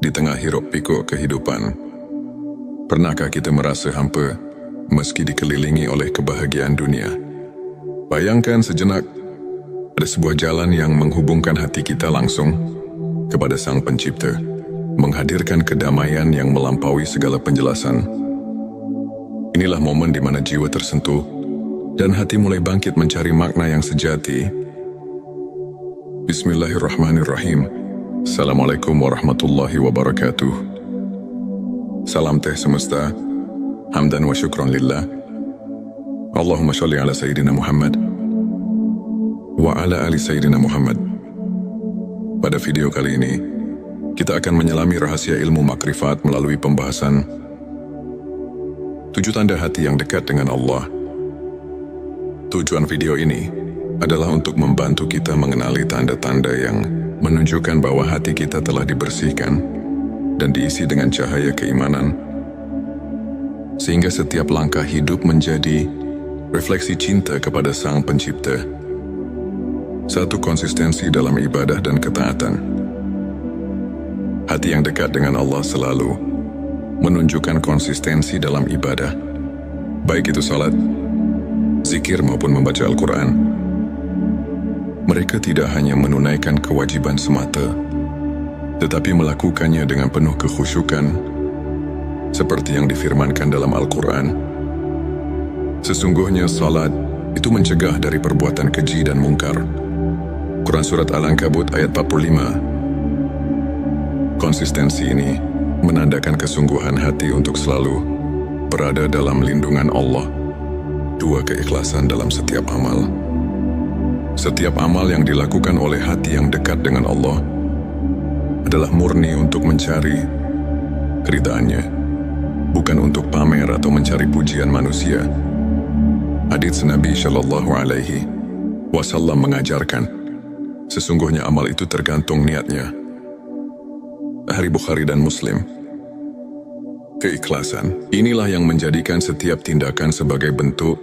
Di tengah hiruk-pikuk kehidupan, pernahkah kita merasa hampa meski dikelilingi oleh kebahagiaan dunia? Bayangkan sejenak, ada sebuah jalan yang menghubungkan hati kita langsung kepada Sang Pencipta, menghadirkan kedamaian yang melampaui segala penjelasan. Inilah momen di mana jiwa tersentuh dan hati mulai bangkit mencari makna yang sejati. Bismillahirrahmanirrahim. Assalamualaikum warahmatullahi wabarakatuh. Salam teh semesta, hamdan wa syukron lillah. Allahumma sholli ala Sayyidina Muhammad wa ala ali Sayyidina Muhammad. Pada video kali ini, kita akan menyelami rahasia ilmu makrifat melalui pembahasan 7 tanda hati yang dekat dengan Allah. Tujuan video ini adalah untuk membantu kita mengenali tanda-tanda yang menunjukkan bahwa hati kita telah dibersihkan dan diisi dengan cahaya keimanan, sehingga setiap langkah hidup menjadi refleksi cinta kepada Sang Pencipta. 1. Konsistensi dalam ibadah dan ketaatan. Hati yang dekat dengan Allah selalu menunjukkan konsistensi dalam ibadah, baik itu salat, zikir maupun membaca Al-Quran. Mereka tidak hanya menunaikan kewajiban semata, tetapi melakukannya dengan penuh kekhusyukan, seperti yang difirmankan dalam Al-Quran. Sesungguhnya salat itu mencegah dari perbuatan keji dan mungkar. Quran Surat Al-Ankabut ayat 45. Konsistensi ini menandakan kesungguhan hati untuk selalu berada dalam lindungan Allah. 2. Keikhlasan dalam setiap amal. Setiap amal yang dilakukan oleh hati yang dekat dengan Allah adalah murni untuk mencari keridhaannya, bukan untuk pamer atau mencari pujian manusia. Hadits Nabi Shallallahu Alaihi Wasallam mengajarkan, sesungguhnya amal itu tergantung niatnya. Hadits Bukhari dan Muslim. Keikhlasan inilah yang menjadikan setiap tindakan sebagai bentuk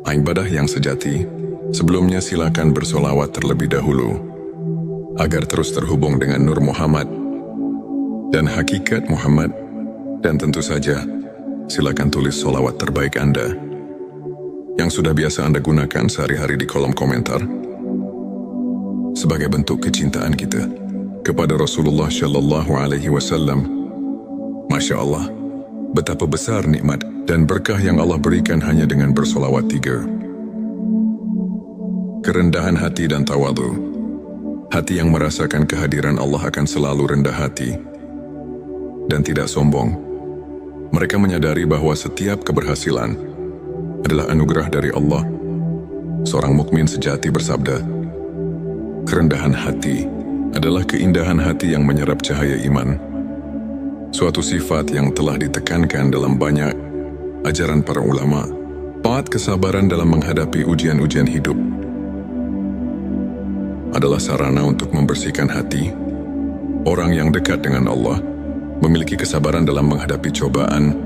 ibadah yang sejati. Sebelumnya silakan bersolawat terlebih dahulu, agar terus terhubung dengan Nur Muhammad dan hakikat Muhammad. Dan tentu saja, silakan tulis solawat terbaik Anda yang sudah biasa Anda gunakan sehari-hari di kolom komentar, sebagai bentuk kecintaan kita kepada Rasulullah Shallallahu Alaihi Wasallam. Masya Allah, betapa besar nikmat dan berkah yang Allah berikan hanya dengan bersolawat 3. Kerendahan hati dan tawadhu. Hati yang merasakan kehadiran Allah akan selalu rendah hati dan tidak sombong. Mereka menyadari bahwa setiap keberhasilan adalah anugerah dari Allah. Seorang mukmin sejati bersabda, kerendahan hati adalah keindahan hati yang menyerap cahaya iman. Suatu sifat yang telah ditekankan dalam banyak ajaran para ulama. 4. Kesabaran dalam menghadapi ujian-ujian hidup adalah sarana untuk membersihkan hati. Orang yang dekat dengan Allah memiliki kesabaran dalam menghadapi cobaan,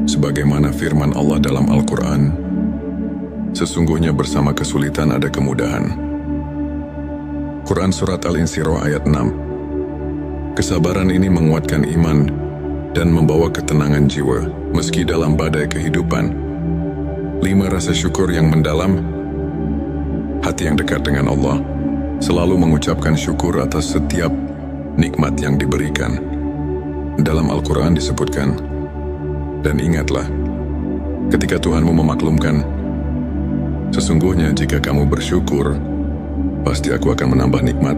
sebagaimana firman Allah dalam Al-Quran, sesungguhnya bersama kesulitan ada kemudahan. Quran Surat Al-Insyirah ayat 6. Kesabaran ini menguatkan iman dan membawa ketenangan jiwa meski dalam badai kehidupan. 5. Rasa syukur yang mendalam. Hati yang dekat dengan Allah selalu mengucapkan syukur atas setiap nikmat yang diberikan. Dalam Al-Quran disebutkan, dan ingatlah, ketika Tuhanmu memaklumkan, sesungguhnya jika kamu bersyukur, pasti aku akan menambah nikmat.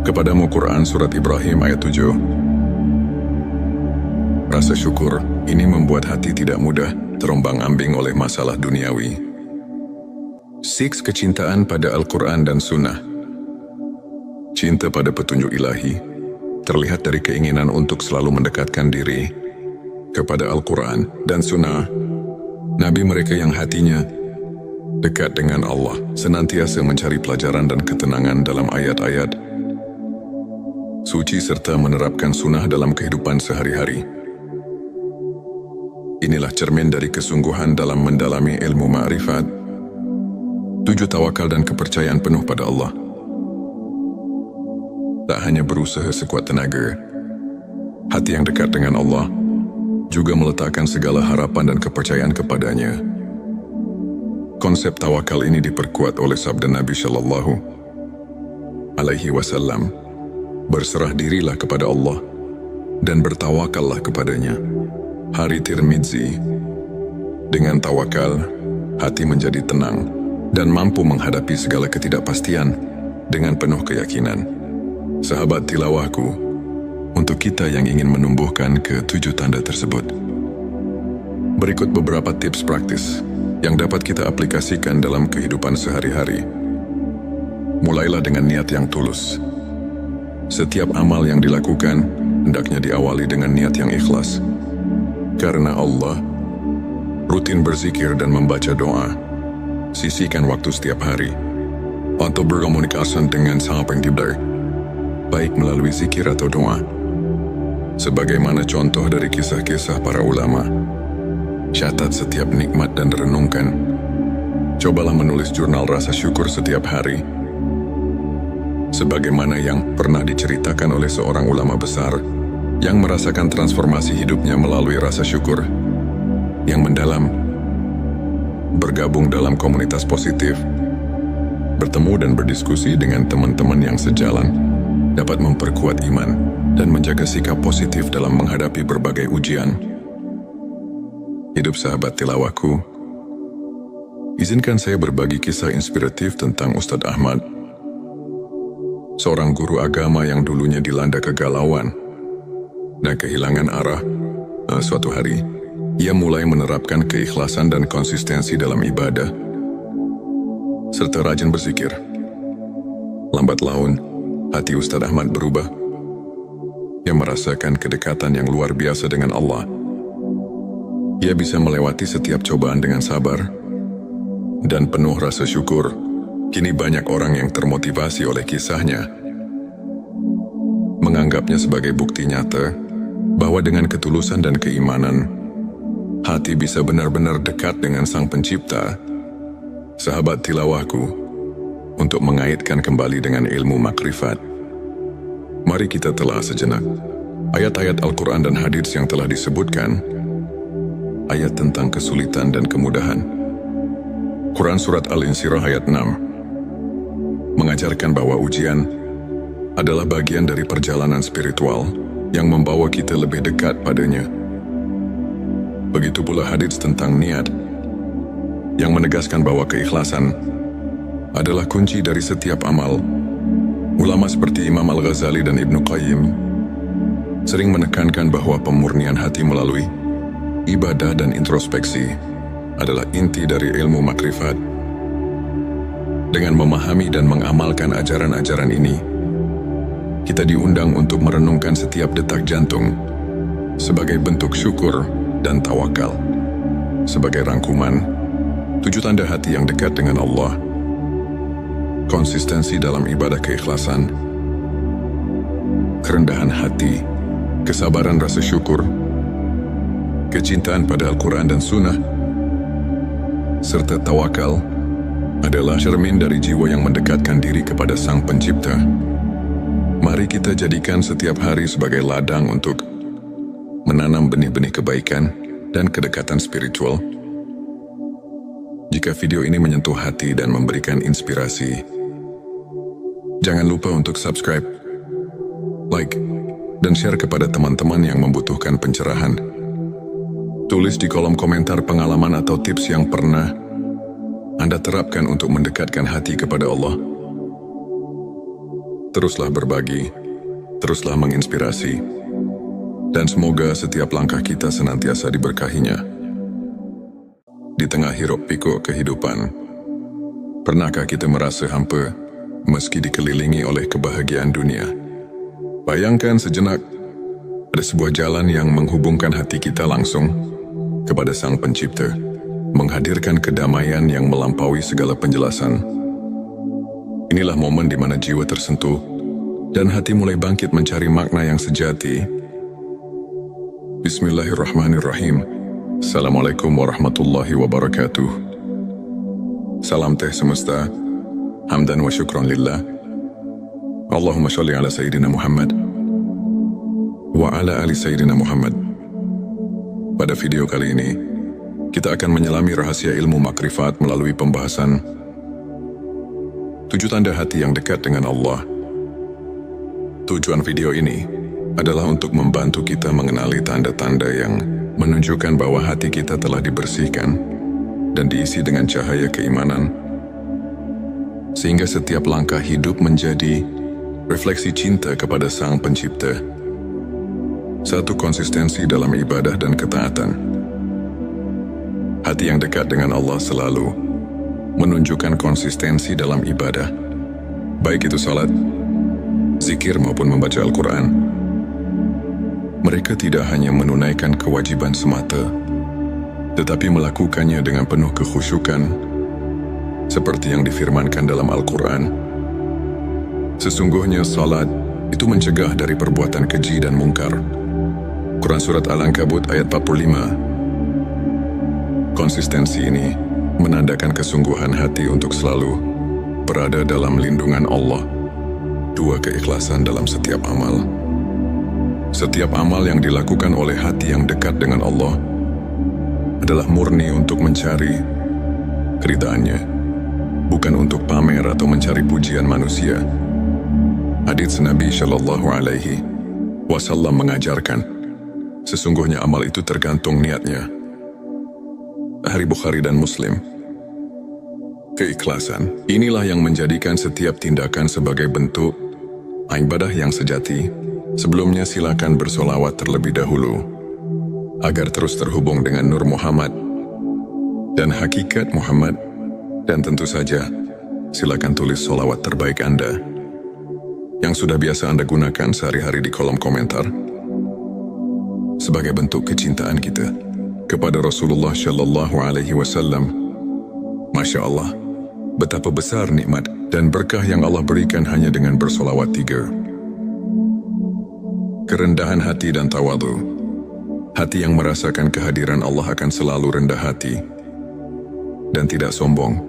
Kepadamu Quran Surat Ibrahim ayat 7. Rasa syukur ini membuat hati tidak mudah terombang-ambing oleh masalah duniawi. 6. Kecintaan pada Al-Quran dan Sunnah. Cinta pada petunjuk ilahi terlihat dari keinginan untuk selalu mendekatkan diri kepada Al-Quran dan Sunnah. Nabi mereka yang hatinya dekat dengan Allah senantiasa mencari pelajaran dan ketenangan dalam ayat-ayat suci serta menerapkan sunnah dalam kehidupan sehari-hari. Inilah cermin dari kesungguhan dalam mendalami ilmu ma'rifat. 7. Tawakal dan kepercayaan penuh pada Allah. tak hanya berusaha sekuat tenaga. Hati yang dekat dengan Allah juga meletakkan segala harapan dan kepercayaan kepadanya. Konsep tawakal ini diperkuat oleh sabda Nabi Shallallahu Alaihi Wasallam, berserah dirilah kepada Allah dan bertawakallah kepadanya. Hari Tirmidzi, dengan tawakal, hati menjadi tenang dan mampu menghadapi segala ketidakpastian dengan penuh keyakinan. Sahabat tilawahku, untuk kita yang ingin menumbuhkan ke-7 tanda tersebut, berikut beberapa tips praktis yang dapat kita aplikasikan dalam kehidupan sehari-hari. Mulailah dengan niat yang tulus. Setiap amal yang dilakukan hendaknya diawali dengan niat yang ikhlas. Karena Allah, rutin berzikir dan membaca doa. Sisihkan waktu setiap hari untuk berkomunikasi dengan Sang Pencipta, baik melalui zikir atau doa. Sebagaimana contoh dari kisah-kisah para ulama, catat setiap nikmat dan renungkan. Cobalah menulis jurnal rasa syukur setiap hari. Sebagaimana yang pernah diceritakan oleh seorang ulama besar yang merasakan transformasi hidupnya melalui rasa syukur yang mendalam, bergabung dalam komunitas positif, bertemu dan berdiskusi dengan teman-teman yang sejalan, dapat memperkuat iman dan menjaga sikap positif dalam menghadapi berbagai ujian. Hidup sahabat tilawahku, izinkan saya berbagi kisah inspiratif tentang Ustadz Ahmad, seorang guru agama yang dulunya dilanda kegalauan dan kehilangan arah. Suatu hari, ia mulai menerapkan keikhlasan dan konsistensi dalam ibadah, serta rajin berzikir. Lambat laun, hati Ustadz Ahmad berubah. Ia merasakan kedekatan yang luar biasa dengan Allah. Ia bisa melewati setiap cobaan dengan sabar dan penuh rasa syukur. Kini banyak orang yang termotivasi oleh kisahnya, menganggapnya sebagai bukti nyata bahwa dengan ketulusan dan keimanan, hati bisa benar-benar dekat dengan Sang Pencipta. Sahabat tilawahku, untuk mengaitkan kembali dengan ilmu makrifat, mari kita telah sejenak ayat-ayat Al-Quran dan hadits yang telah disebutkan. Ayat tentang kesulitan dan kemudahan. Quran Surat Al-Insyirah ayat 6 mengajarkan bahwa ujian adalah bagian dari perjalanan spiritual yang membawa kita lebih dekat padanya. Begitu pula hadits tentang niat yang menegaskan bahwa keikhlasan adalah kunci dari setiap amal. Ulama seperti Imam Al-Ghazali dan Ibnu Qayyim sering menekankan bahwa pemurnian hati melalui ibadah dan introspeksi adalah inti dari ilmu makrifat. Dengan memahami dan mengamalkan ajaran-ajaran ini, kita diundang untuk merenungkan setiap detak jantung sebagai bentuk syukur dan tawakal. Sebagai rangkuman, 7 tanda hati yang dekat dengan Allah: konsistensi dalam ibadah keikhlasan, kerendahan hati, kesabaran rasa syukur, kecintaan pada Al-Quran dan Sunnah, serta tawakal adalah cermin dari jiwa yang mendekatkan diri kepada Sang Pencipta. Mari kita jadikan setiap hari sebagai ladang untuk menanam benih-benih kebaikan dan kedekatan spiritual. Jika video ini menyentuh hati dan memberikan inspirasi, jangan lupa untuk subscribe, like, dan share kepada teman-teman yang membutuhkan pencerahan. Tulis di kolom komentar pengalaman atau tips yang pernah Anda terapkan untuk mendekatkan hati kepada Allah. Teruslah berbagi, teruslah menginspirasi, dan semoga setiap langkah kita senantiasa diberkahinya. Di tengah hiruk pikuk kehidupan, pernahkah kita merasa hampa meski dikelilingi oleh kebahagiaan dunia? Bayangkan sejenak, ada sebuah jalan yang menghubungkan hati kita langsung kepada Sang Pencipta, menghadirkan kedamaian yang melampaui segala penjelasan. Inilah momen di mana jiwa tersentuh dan hati mulai bangkit mencari makna yang sejati. Bismillahirrahmanirrahim. Assalamualaikum warahmatullahi wabarakatuh. Salam teh semesta, hamdan wa syukron lillah. Allahumma sholli ala Sayyidina Muhammad wa ala ali Sayyidina Muhammad. Pada video kali ini, kita akan menyelami rahasia ilmu makrifat melalui pembahasan 7 tanda hati yang dekat dengan Allah. Tujuan video ini adalah untuk membantu kita mengenali tanda-tanda yang menunjukkan bahwa hati kita telah dibersihkan dan diisi dengan cahaya keimanan, sehingga setiap langkah hidup menjadi refleksi cinta kepada Sang Pencipta. Satu, konsistensi dalam ibadah dan ketaatan. Hati yang dekat dengan Allah selalu menunjukkan konsistensi dalam ibadah, baik itu salat, zikir maupun membaca Al-Quran. Mereka tidak hanya menunaikan kewajiban semata, tetapi melakukannya dengan penuh kekhusyukan, seperti yang difirmankan dalam Al-Quran. Sesungguhnya salat itu mencegah dari perbuatan keji dan mungkar. Quran Surat Al-Ankabut ayat 45. Konsistensi ini menandakan kesungguhan hati untuk selalu berada dalam lindungan Allah. 2, keikhlasan dalam setiap amal. Setiap amal yang dilakukan oleh hati yang dekat dengan Allah adalah murni untuk mencari keridhaannya, bukan untuk pamer atau mencari pujian manusia. Hadits Nabi Shallallahu Alaihi Wasallam mengajarkan, sesungguhnya amal itu tergantung niatnya. Hari Bukhari dan Muslim. Keikhlasan, inilah yang menjadikan setiap tindakan sebagai bentuk ibadah yang sejati. Sebelumnya silakan bersolawat terlebih dahulu, agar terus terhubung dengan Nur Muhammad dan hakikat Muhammad. Dan tentu saja, silakan tulis solawat terbaik Anda yang sudah biasa Anda gunakan sehari-hari di kolom komentar, sebagai bentuk kecintaan kita kepada Rasulullah Shallallahu Alaihi Wasallam. Masya Allah, betapa besar nikmat dan berkah yang Allah berikan hanya dengan bersolawat 3. Kerendahan hati dan tawadhu. Hati yang merasakan kehadiran Allah akan selalu rendah hati dan tidak sombong.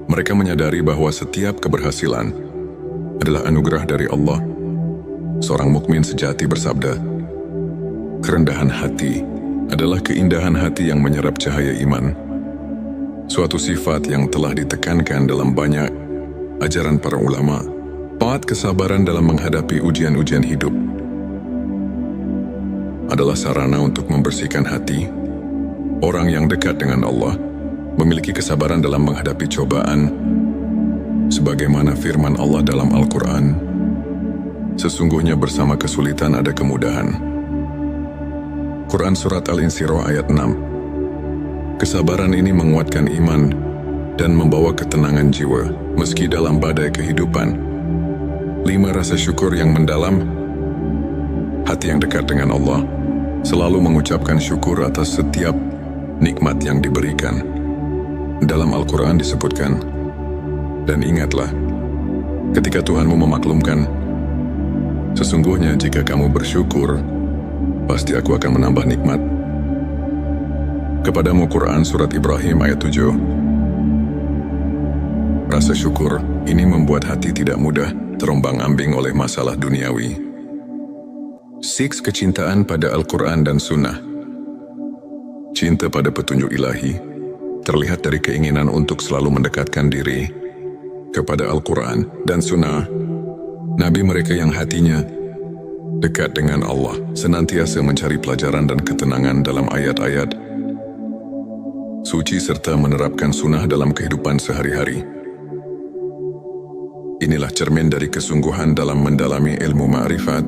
Mereka menyadari bahwa setiap keberhasilan adalah anugerah dari Allah. Seorang mukmin sejati bersabda, kerendahan hati adalah keindahan hati yang menyerap cahaya iman. Suatu sifat yang telah ditekankan dalam banyak ajaran para ulama. 4, kesabaran dalam menghadapi ujian-ujian hidup adalah sarana untuk membersihkan hati. Orang yang dekat dengan Allah memiliki kesabaran dalam menghadapi cobaan, sebagaimana firman Allah dalam Al-Quran, sesungguhnya bersama kesulitan ada kemudahan. Quran Surat Al-Insyirah ayat 6. Kesabaran ini menguatkan iman dan membawa ketenangan jiwa meski dalam badai kehidupan. 5, rasa syukur yang mendalam. Hati yang dekat dengan Allah selalu mengucapkan syukur atas setiap nikmat yang diberikan. Dalam Al-Quran disebutkan, dan ingatlah, ketika Tuhanmu memaklumkan, sesungguhnya jika kamu bersyukur, pasti aku akan menambah nikmat kepadamu. Quran Surat Ibrahim ayat 7. Rasa syukur ini membuat hati tidak mudah terombang-ambing oleh masalah duniawi. 6, kecintaan pada Al-Quran dan Sunnah. Cinta pada petunjuk ilahi terlihat dari keinginan untuk selalu mendekatkan diri kepada Al-Quran dan Sunnah. Nabi mereka yang hatinya dekat dengan Allah senantiasa mencari pelajaran dan ketenangan dalam ayat-ayat suci serta menerapkan sunnah dalam kehidupan sehari-hari. Inilah cermin dari kesungguhan dalam mendalami ilmu ma'rifat.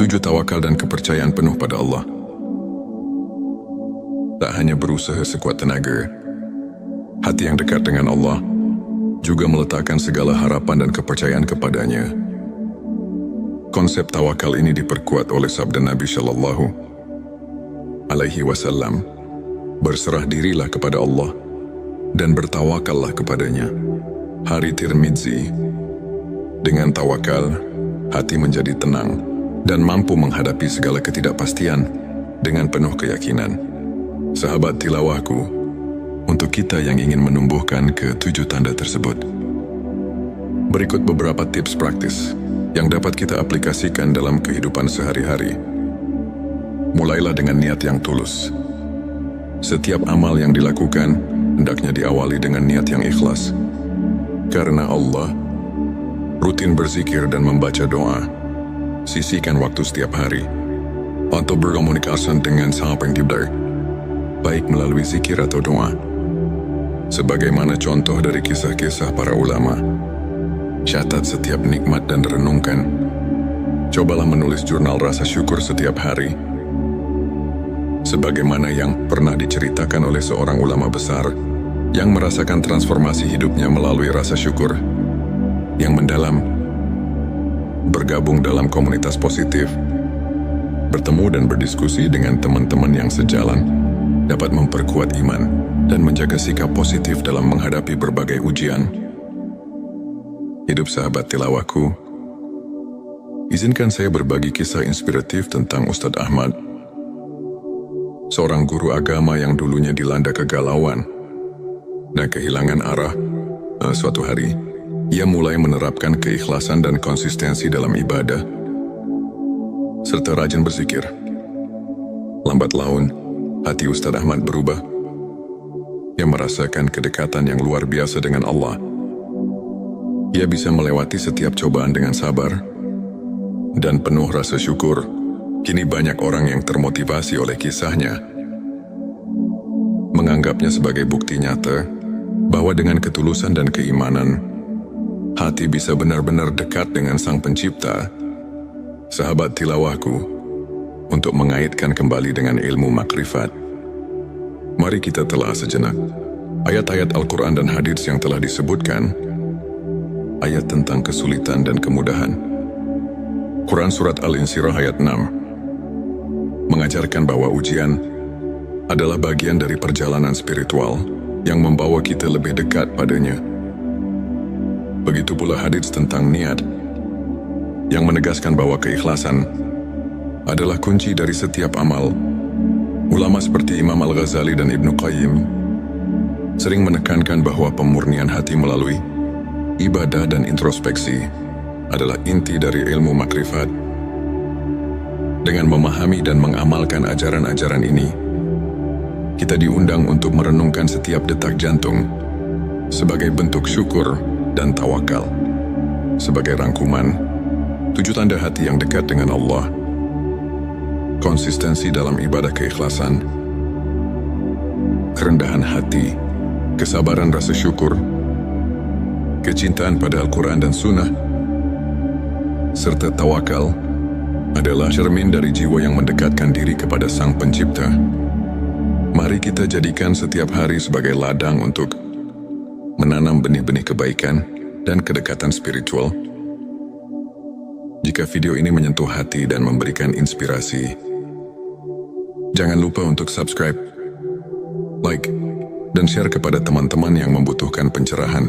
7, tawakal dan kepercayaan penuh pada Allah. Tak hanya berusaha sekuat tenaga, hati yang dekat dengan Allah juga meletakkan segala harapan dan kepercayaan kepadanya. Konsep tawakal ini diperkuat oleh sabda Nabi Shallallahu Alaihi Wasallam, berserah dirilah kepada Allah dan bertawakallah kepadanya. Hari Tirmidzi. Dengan tawakal, hati menjadi tenang dan mampu menghadapi segala ketidakpastian dengan penuh keyakinan. Sahabat tilawahku, untuk kita yang ingin menumbuhkan ke-7 tanda tersebut, Berikut beberapa tips praktis yang dapat kita aplikasikan dalam kehidupan sehari-hari. Mulailah dengan niat yang tulus. Setiap amal yang dilakukan hendaknya diawali dengan niat yang ikhlas. Karena Allah, rutin berzikir dan membaca doa. Sisihkan waktu setiap hari untuk berkomunikasi dengan Sang Pencipta, baik melalui zikir atau doa. Sebagaimana contoh dari kisah-kisah para ulama, catat setiap nikmat dan renungkan. Cobalah menulis jurnal rasa syukur setiap hari. Sebagaimana yang pernah diceritakan oleh seorang ulama besar yang merasakan transformasi hidupnya melalui rasa syukur yang mendalam, bergabung dalam komunitas positif, bertemu dan berdiskusi dengan teman-teman yang sejalan, dapat memperkuat iman dan menjaga sikap positif dalam menghadapi berbagai ujian. Hidup sahabat tilawahku, izinkan saya berbagi kisah inspiratif tentang Ustadz Ahmad, seorang guru agama yang dulunya dilanda kegalauan dan kehilangan arah. Suatu hari, ia mulai menerapkan keikhlasan dan konsistensi dalam ibadah, serta rajin berzikir. Lambat laun, hati Ustadz Ahmad berubah. Ia merasakan kedekatan yang luar biasa dengan Allah. Ia bisa melewati setiap cobaan dengan sabar dan penuh rasa syukur. Kini banyak orang yang termotivasi oleh kisahnya, menganggapnya sebagai bukti nyata bahwa dengan ketulusan dan keimanan, hati bisa benar-benar dekat dengan Sang Pencipta. Sahabat tilawahku, untuk mengaitkan kembali dengan ilmu makrifat, mari kita telah sejenak ayat-ayat Al-Quran dan hadits yang telah disebutkan, ayat tentang kesulitan dan kemudahan. Quran Surat Al-Insyirah ayat 6 mengajarkan bahwa ujian adalah bagian dari perjalanan spiritual yang membawa kita lebih dekat padanya. Begitu pula hadits tentang niat, yang menegaskan bahwa keikhlasan adalah kunci dari setiap amal. Ulama seperti Imam Al-Ghazali dan Ibnu Qayyim sering menekankan bahwa pemurnian hati melalui ibadah dan introspeksi adalah inti dari ilmu makrifat. Dengan memahami dan mengamalkan ajaran-ajaran ini, kita diundang untuk merenungkan setiap detak jantung sebagai bentuk syukur dan tawakal. Sebagai rangkuman, 7 tanda hati yang dekat dengan Allah: konsistensi dalam ibadah keikhlasan, kerendahan hati, kesabaran rasa syukur, kecintaan pada Al-Quran dan Sunnah, serta tawakal adalah cermin dari jiwa yang mendekatkan diri kepada Sang Pencipta. Mari kita jadikan setiap hari sebagai ladang untuk menanam benih-benih kebaikan dan kedekatan spiritual. Jika video ini menyentuh hati dan memberikan inspirasi, jangan lupa untuk subscribe, like, dan share kepada teman-teman yang membutuhkan pencerahan.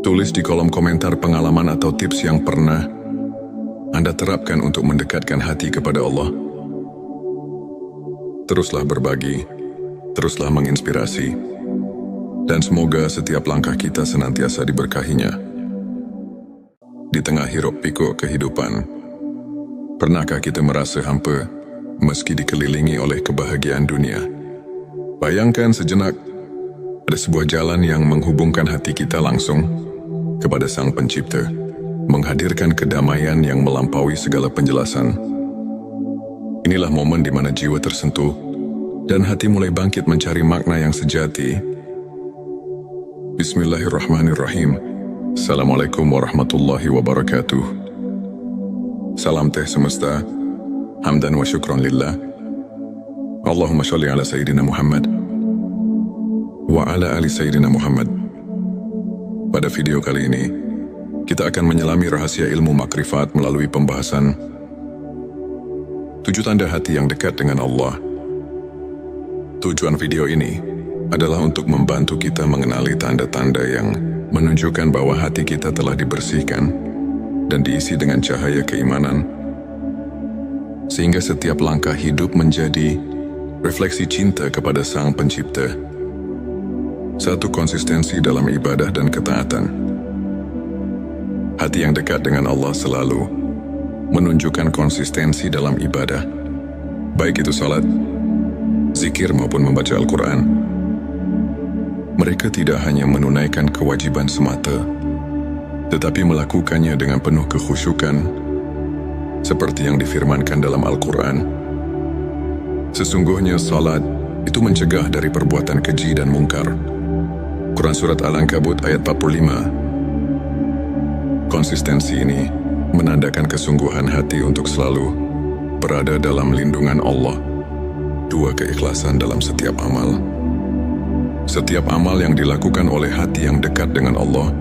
Tulis di kolom komentar pengalaman atau tips yang pernah Anda terapkan untuk mendekatkan hati kepada Allah. Teruslah berbagi, teruslah menginspirasi, dan semoga setiap langkah kita senantiasa diberkahinya. Di tengah hiruk pikuk kehidupan, pernahkah kita merasa hampa meski dikelilingi oleh kebahagiaan dunia? Bayangkan sejenak, ada sebuah jalan yang menghubungkan hati kita langsung kepada Sang Pencipta, menghadirkan kedamaian yang melampaui segala penjelasan. Inilah momen di mana jiwa tersentuh dan hati mulai bangkit mencari makna yang sejati. Bismillahirrahmanirrahim. Assalamualaikum warahmatullahi wabarakatuh. Salam teh semesta, hamdan wa syukran lillah. Allahumma sholli ala Sayyidina Muhammad wa ala ali Sayyidina Muhammad. Pada video kali ini, kita akan menyelami rahasia ilmu makrifat melalui pembahasan 7 tanda hati yang dekat dengan Allah. Tujuan video ini adalah untuk membantu kita mengenali tanda-tanda yang menunjukkan bahwa hati kita telah dibersihkan dan diisi dengan cahaya keimanan, sehingga setiap langkah hidup menjadi refleksi cinta kepada Sang Pencipta. 1. Konsistensi dalam ibadah dan ketaatan. Hati yang dekat dengan Allah selalu menunjukkan konsistensi dalam ibadah, baik itu salat, zikir maupun membaca Al-Quran. Mereka tidak hanya menunaikan kewajiban semata, tetapi melakukannya dengan penuh kekhusyukan, seperti yang difirmankan dalam Al-Quran. Sesungguhnya salat itu mencegah dari perbuatan keji dan mungkar. Quran Surat Al-Ankabut ayat 45. Konsistensi ini menandakan kesungguhan hati untuk selalu berada dalam lindungan Allah. 2. Keikhlasan dalam setiap amal. Setiap amal yang dilakukan oleh hati yang dekat dengan Allah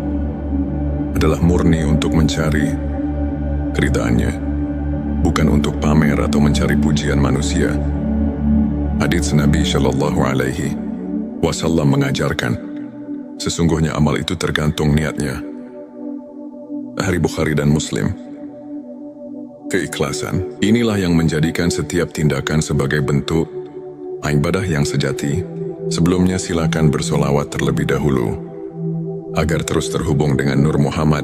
adalah murni untuk mencari keridhaannya, bukan untuk pamer atau mencari pujian manusia. Hadits Nabi Shallallahu Alaihi Wasallam mengajarkan, sesungguhnya amal itu tergantung niatnya. Hari Bukhari dan Muslim. Keikhlasan inilah yang menjadikan setiap tindakan sebagai bentuk ibadah yang sejati. Sebelumnya silakan bersolawat terlebih dahulu agar terus terhubung dengan Nur Muhammad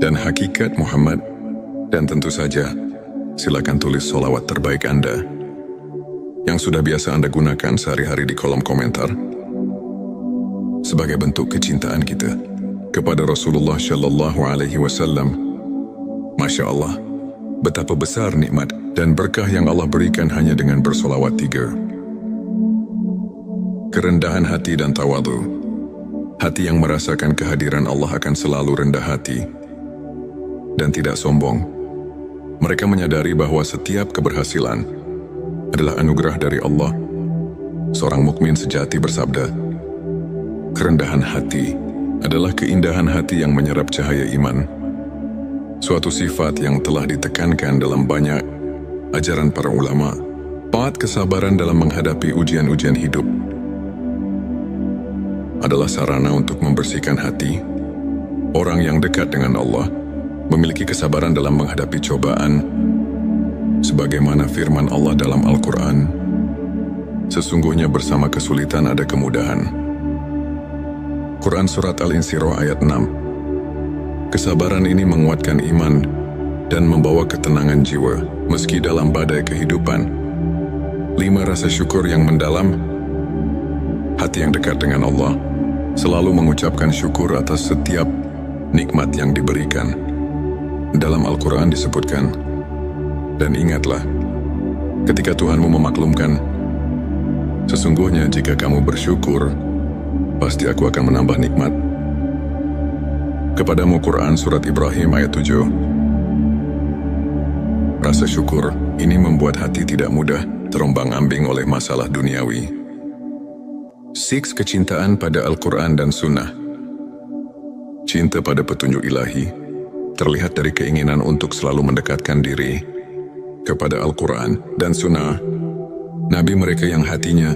dan hakikat Muhammad, dan tentu saja silakan tulis solawat terbaik Anda yang sudah biasa Anda gunakan sehari-hari di kolom komentar sebagai bentuk kecintaan kita kepada Rasulullah Shallallahu Alaihi Wasallam. Masya Allah, betapa besar nikmat dan berkah yang Allah berikan hanya dengan bersolawat 3. Kerendahan hati dan tawadhu. Hati yang merasakan kehadiran Allah akan selalu rendah hati dan tidak sombong. Mereka menyadari bahwa setiap keberhasilan adalah anugerah dari Allah. Seorang mukmin sejati bersabda, kerendahan hati adalah keindahan hati yang menyerap cahaya iman. Suatu sifat yang telah ditekankan dalam banyak ajaran para ulama. 4. Kesabaran dalam menghadapi ujian-ujian hidup adalah sarana untuk membersihkan hati. Orang yang dekat dengan Allah memiliki kesabaran dalam menghadapi cobaan, sebagaimana firman Allah dalam Al-Quran, sesungguhnya bersama kesulitan ada kemudahan. Quran Surat Al-Insyirah ayat 6. Kesabaran ini menguatkan iman dan membawa ketenangan jiwa meski dalam badai kehidupan. 5. Rasa syukur yang mendalam. Hati yang dekat dengan Allah selalu mengucapkan syukur atas setiap nikmat yang diberikan. Dalam Al-Quran disebutkan, dan ingatlah, ketika Tuhanmu memaklumkan, sesungguhnya jika kamu bersyukur, pasti aku akan menambah nikmat kepadamu. Quran Surat Ibrahim ayat 7. Rasa syukur ini membuat hati tidak mudah terombang-ambing oleh masalah duniawi. 6. Kecintaan pada Al-Quran dan Sunnah. Cinta pada petunjuk ilahi terlihat dari keinginan untuk selalu mendekatkan diri kepada Al-Quran dan Sunnah. Nabi mereka yang hatinya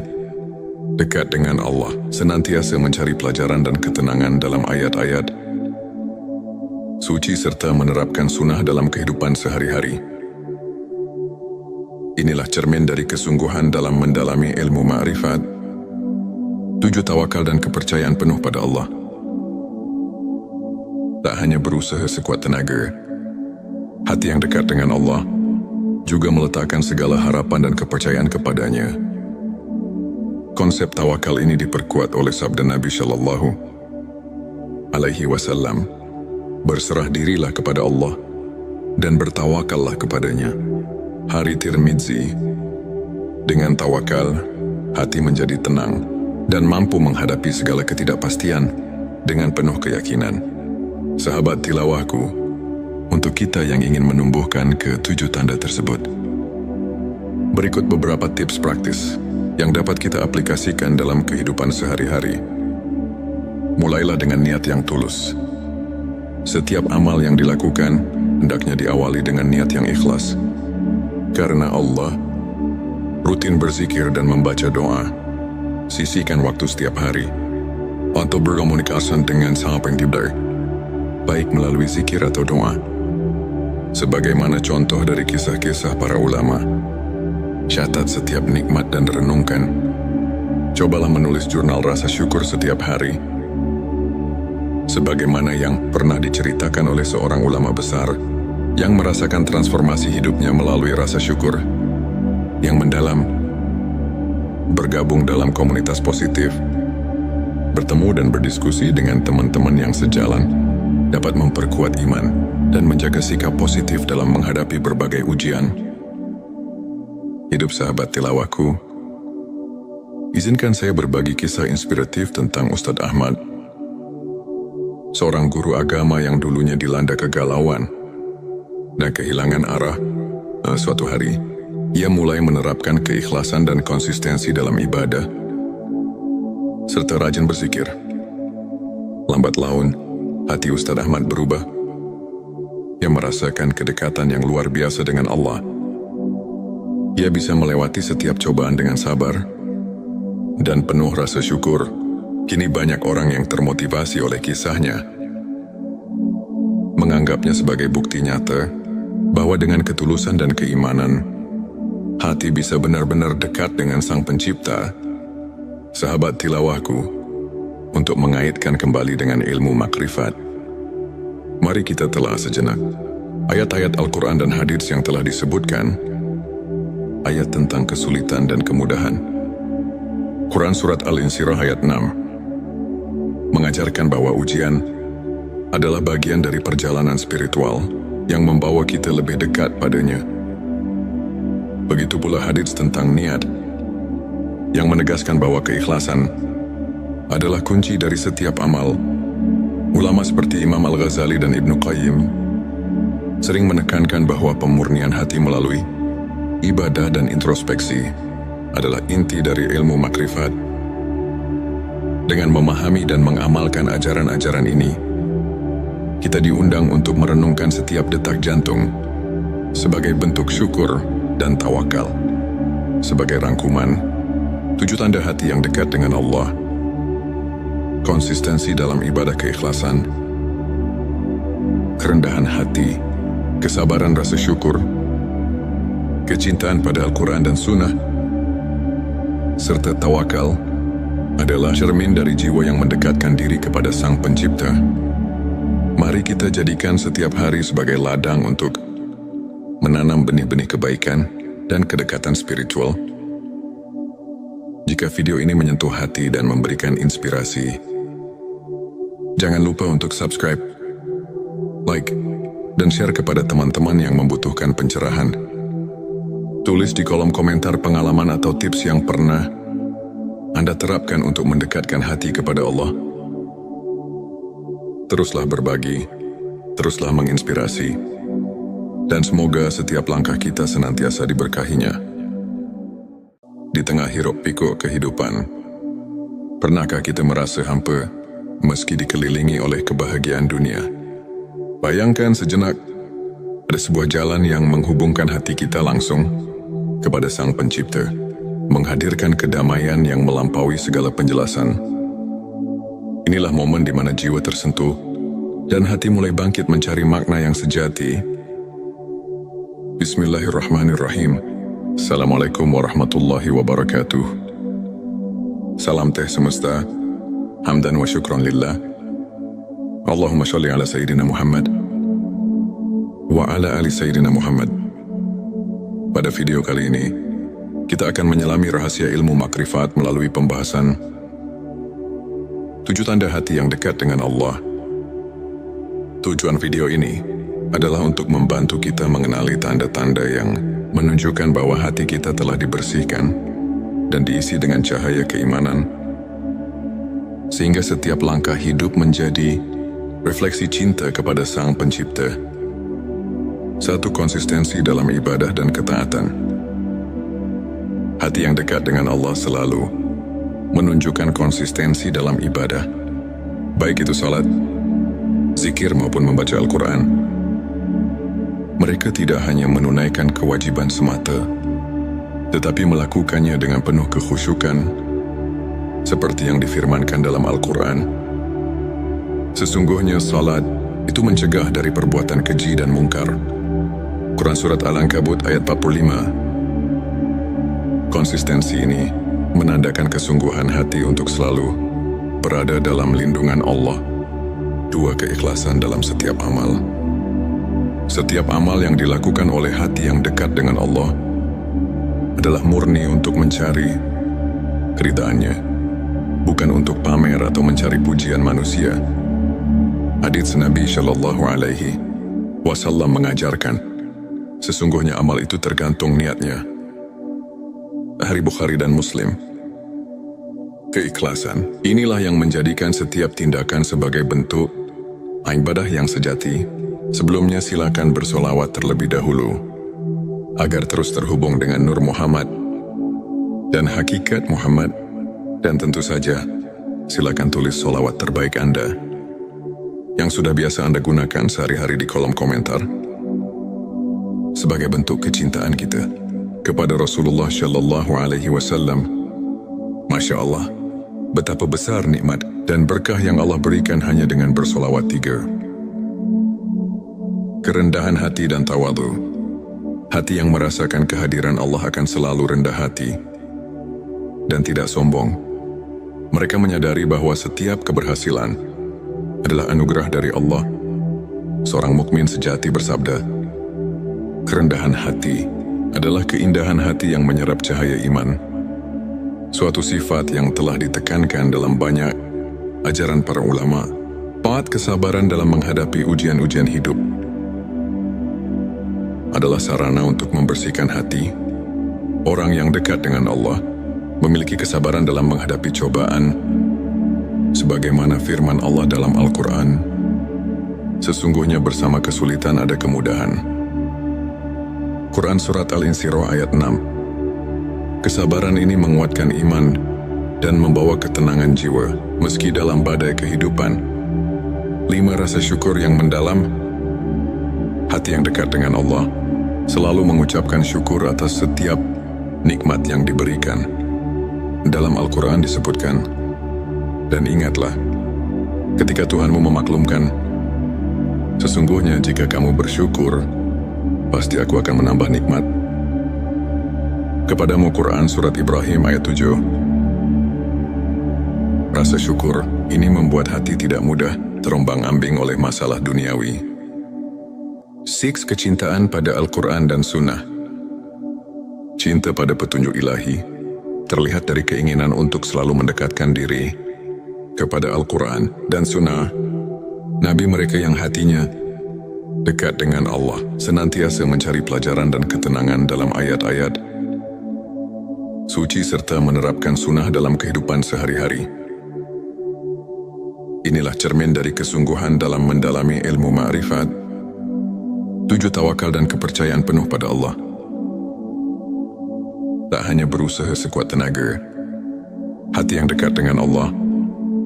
dekat dengan Allah senantiasa mencari pelajaran dan ketenangan dalam ayat-ayat suci serta menerapkan sunnah dalam kehidupan sehari-hari. Inilah cermin dari kesungguhan dalam mendalami ilmu ma'rifat. 7. Tawakal dan kepercayaan penuh pada Allah. Tak hanya berusaha sekuat tenaga, hati yang dekat dengan Allah juga meletakkan segala harapan dan kepercayaan kepadanya. Konsep tawakal ini diperkuat oleh sabda Nabi Shallallahu Alaihi Wasallam, berserah dirilah kepada Allah dan bertawakallah kepadanya. Hari Tirmidzi. Dengan tawakal, hati menjadi tenang dan mampu menghadapi segala ketidakpastian dengan penuh keyakinan. Sahabat tilawahku, untuk kita yang ingin menumbuhkan ke-7 tanda tersebut, berikut beberapa tips praktis yang dapat kita aplikasikan dalam kehidupan sehari-hari. Mulailah dengan niat yang tulus. Setiap amal yang dilakukan hendaknya diawali dengan niat yang ikhlas. Karena Allah, rutin berzikir dan membaca doa. Sisihkan waktu setiap hari untuk berkomunikasi dengan Sang Pencipta, baik melalui zikir atau doa. Sebagaimana contoh dari kisah-kisah para ulama, catat setiap nikmat dan renungkan. Cobalah menulis jurnal rasa syukur setiap hari. sebagaimana yang pernah diceritakan oleh seorang ulama besar yang merasakan transformasi hidupnya melalui rasa syukur yang mendalam, bergabung dalam komunitas positif, bertemu dan berdiskusi dengan teman-teman yang sejalan, dapat memperkuat iman dan menjaga sikap positif dalam menghadapi berbagai ujian. Hidup sahabat tilawahku, izinkan saya berbagi kisah inspiratif tentang Ustadz Ahmad, seorang guru agama yang dulunya dilanda kegalauan dan kehilangan arah. Suatu hari, ia mulai menerapkan keikhlasan dan konsistensi dalam ibadah, serta rajin berzikir. Lambat laun, hati Ustadz Ahmad berubah. Ia merasakan kedekatan yang luar biasa dengan Allah. Ia bisa melewati setiap cobaan dengan sabar dan penuh rasa syukur. Kini banyak orang yang termotivasi oleh kisahnya, menganggapnya sebagai bukti nyata bahwa dengan ketulusan dan keimanan, hati bisa benar-benar dekat dengan Sang Pencipta. Sahabat tilawahku, untuk mengaitkan kembali dengan ilmu makrifat, mari kita telah sejenak ayat-ayat Al-Quran dan hadits yang telah disebutkan, ayat tentang kesulitan dan kemudahan. Quran Surat Al-Insyirah ayat 6 mengajarkan bahwa ujian adalah bagian dari perjalanan spiritual yang membawa kita lebih dekat padanya. Begitu pula hadits tentang niat, yang menegaskan bahwa keikhlasan adalah kunci dari setiap amal. Ulama seperti Imam Al-Ghazali dan Ibnu Qayyim sering menekankan bahwa pemurnian hati melalui ibadah dan introspeksi adalah inti dari ilmu makrifat. Dengan memahami dan mengamalkan ajaran-ajaran ini, kita diundang untuk merenungkan setiap detak jantung sebagai bentuk syukur dan tawakal. Sebagai rangkuman, 7 tanda hati yang dekat dengan Allah: konsistensi dalam ibadah keikhlasan, kerendahan hati, kesabaran rasa syukur, kecintaan pada Al-Quran dan Sunnah, serta tawakal adalah cermin dari jiwa yang mendekatkan diri kepada Sang Pencipta. Mari kita jadikan setiap hari sebagai ladang untuk menanam benih-benih kebaikan dan kedekatan spiritual. Jika video ini menyentuh hati dan memberikan inspirasi, jangan lupa untuk subscribe, like, dan share kepada teman-teman yang membutuhkan pencerahan. Tulis di kolom komentar pengalaman atau tips yang pernah Anda terapkan untuk mendekatkan hati kepada Allah. Teruslah berbagi, teruslah menginspirasi, dan semoga setiap langkah kita senantiasa diberkahinya. Di tengah hiruk pikuk kehidupan, pernahkah kita merasa hampa meski dikelilingi oleh kebahagiaan dunia? Bayangkan sejenak, ada sebuah jalan yang menghubungkan hati kita langsung kepada Sang Pencipta, menghadirkan kedamaian yang melampaui segala penjelasan. Inilah momen di mana jiwa tersentuh dan hati mulai bangkit mencari makna yang sejati. Bismillahirrahmanirrahim. Assalamualaikum warahmatullahi wabarakatuh. Salam teh semesta, hamdan wa syukran lillah. Allahumma sholli ala Sayyidina Muhammad wa ala ali Sayyidina Muhammad. Pada video kali ini, kita akan menyelami rahasia ilmu makrifat melalui pembahasan 7 tanda hati yang dekat dengan Allah. Tujuan video ini adalah untuk membantu kita mengenali tanda-tanda yang menunjukkan bahwa hati kita telah dibersihkan dan diisi dengan cahaya keimanan, sehingga setiap langkah hidup menjadi refleksi cinta kepada Sang Pencipta. 1. Konsistensi dalam ibadah dan ketaatan. Hati yang dekat dengan Allah selalu menunjukkan konsistensi dalam ibadah, baik itu salat, zikir maupun membaca Al-Quran. Mereka tidak hanya menunaikan kewajiban semata, tetapi melakukannya dengan penuh kekhusyukan, seperti yang difirmankan dalam Al-Quran. Sesungguhnya salat itu mencegah dari perbuatan keji dan mungkar. Quran Surat Al-Ankabut ayat 45. Konsistensi ini menandakan kesungguhan hati untuk selalu berada dalam lindungan Allah 2. Keikhlasan dalam setiap amal. Setiap amal yang dilakukan oleh hati yang dekat dengan Allah adalah murni untuk mencari keridhaannya, bukan untuk pamer atau mencari pujian manusia. Hadits Nabi Shallallahu Alaihi Wasallam mengajarkan, sesungguhnya amal itu tergantung niatnya. Sahih Bukhari dan Muslim. Keikhlasan inilah yang menjadikan setiap tindakan sebagai bentuk ibadah yang sejati. Sebelumnya silakan bersolawat terlebih dahulu agar terus terhubung dengan Nur Muhammad dan hakikat Muhammad, dan tentu saja silakan tulis solawat terbaik Anda yang sudah biasa Anda gunakan sehari-hari di kolom komentar sebagai bentuk kecintaan kita kepada Rasulullah Shallallahu Alaihi Wasallam. Masya Allah, betapa besar nikmat dan berkah yang Allah berikan hanya dengan bersolawat 3. Kerendahan hati dan tawadhu. Hati yang merasakan kehadiran Allah akan selalu rendah hati dan tidak sombong. Mereka menyadari bahwa setiap keberhasilan adalah anugerah dari Allah. Seorang mukmin sejati bersabda, kerendahan hati adalah keindahan hati yang menyerap cahaya iman. Suatu sifat yang telah ditekankan dalam banyak ajaran para ulama. 4. Kesabaran dalam menghadapi ujian-ujian hidup adalah sarana untuk membersihkan hati. Orang yang dekat dengan Allah memiliki kesabaran dalam menghadapi cobaan, sebagaimana firman Allah dalam Al-Quran, sesungguhnya bersama kesulitan ada kemudahan. Quran Surat Al-Insyirah ayat 6. Kesabaran ini menguatkan iman dan membawa ketenangan jiwa meski dalam badai kehidupan. 5. Rasa syukur yang mendalam. Hati yang dekat dengan Allah selalu mengucapkan syukur atas setiap nikmat yang diberikan. Dalam Al-Quran disebutkan, dan ingatlah, ketika Tuhanmu memaklumkan, sesungguhnya jika kamu bersyukur, pasti aku akan menambah nikmat kepadamu. Quran Surat Ibrahim ayat 7. Rasa syukur ini membuat hati tidak mudah terombang-ambing oleh masalah duniawi. 6. Kecintaan pada Al-Quran dan Sunnah. Cinta pada petunjuk ilahi terlihat dari keinginan untuk selalu mendekatkan diri kepada Al-Quran dan Sunnah. Nabi mereka yang hatinya dekat dengan Allah senantiasa mencari pelajaran dan ketenangan dalam ayat-ayat suci serta menerapkan sunnah dalam kehidupan sehari-hari. Inilah cermin dari kesungguhan dalam mendalami ilmu ma'rifat. 7. Tawakal dan kepercayaan penuh pada Allah. Tak hanya berusaha sekuat tenaga, hati yang dekat dengan Allah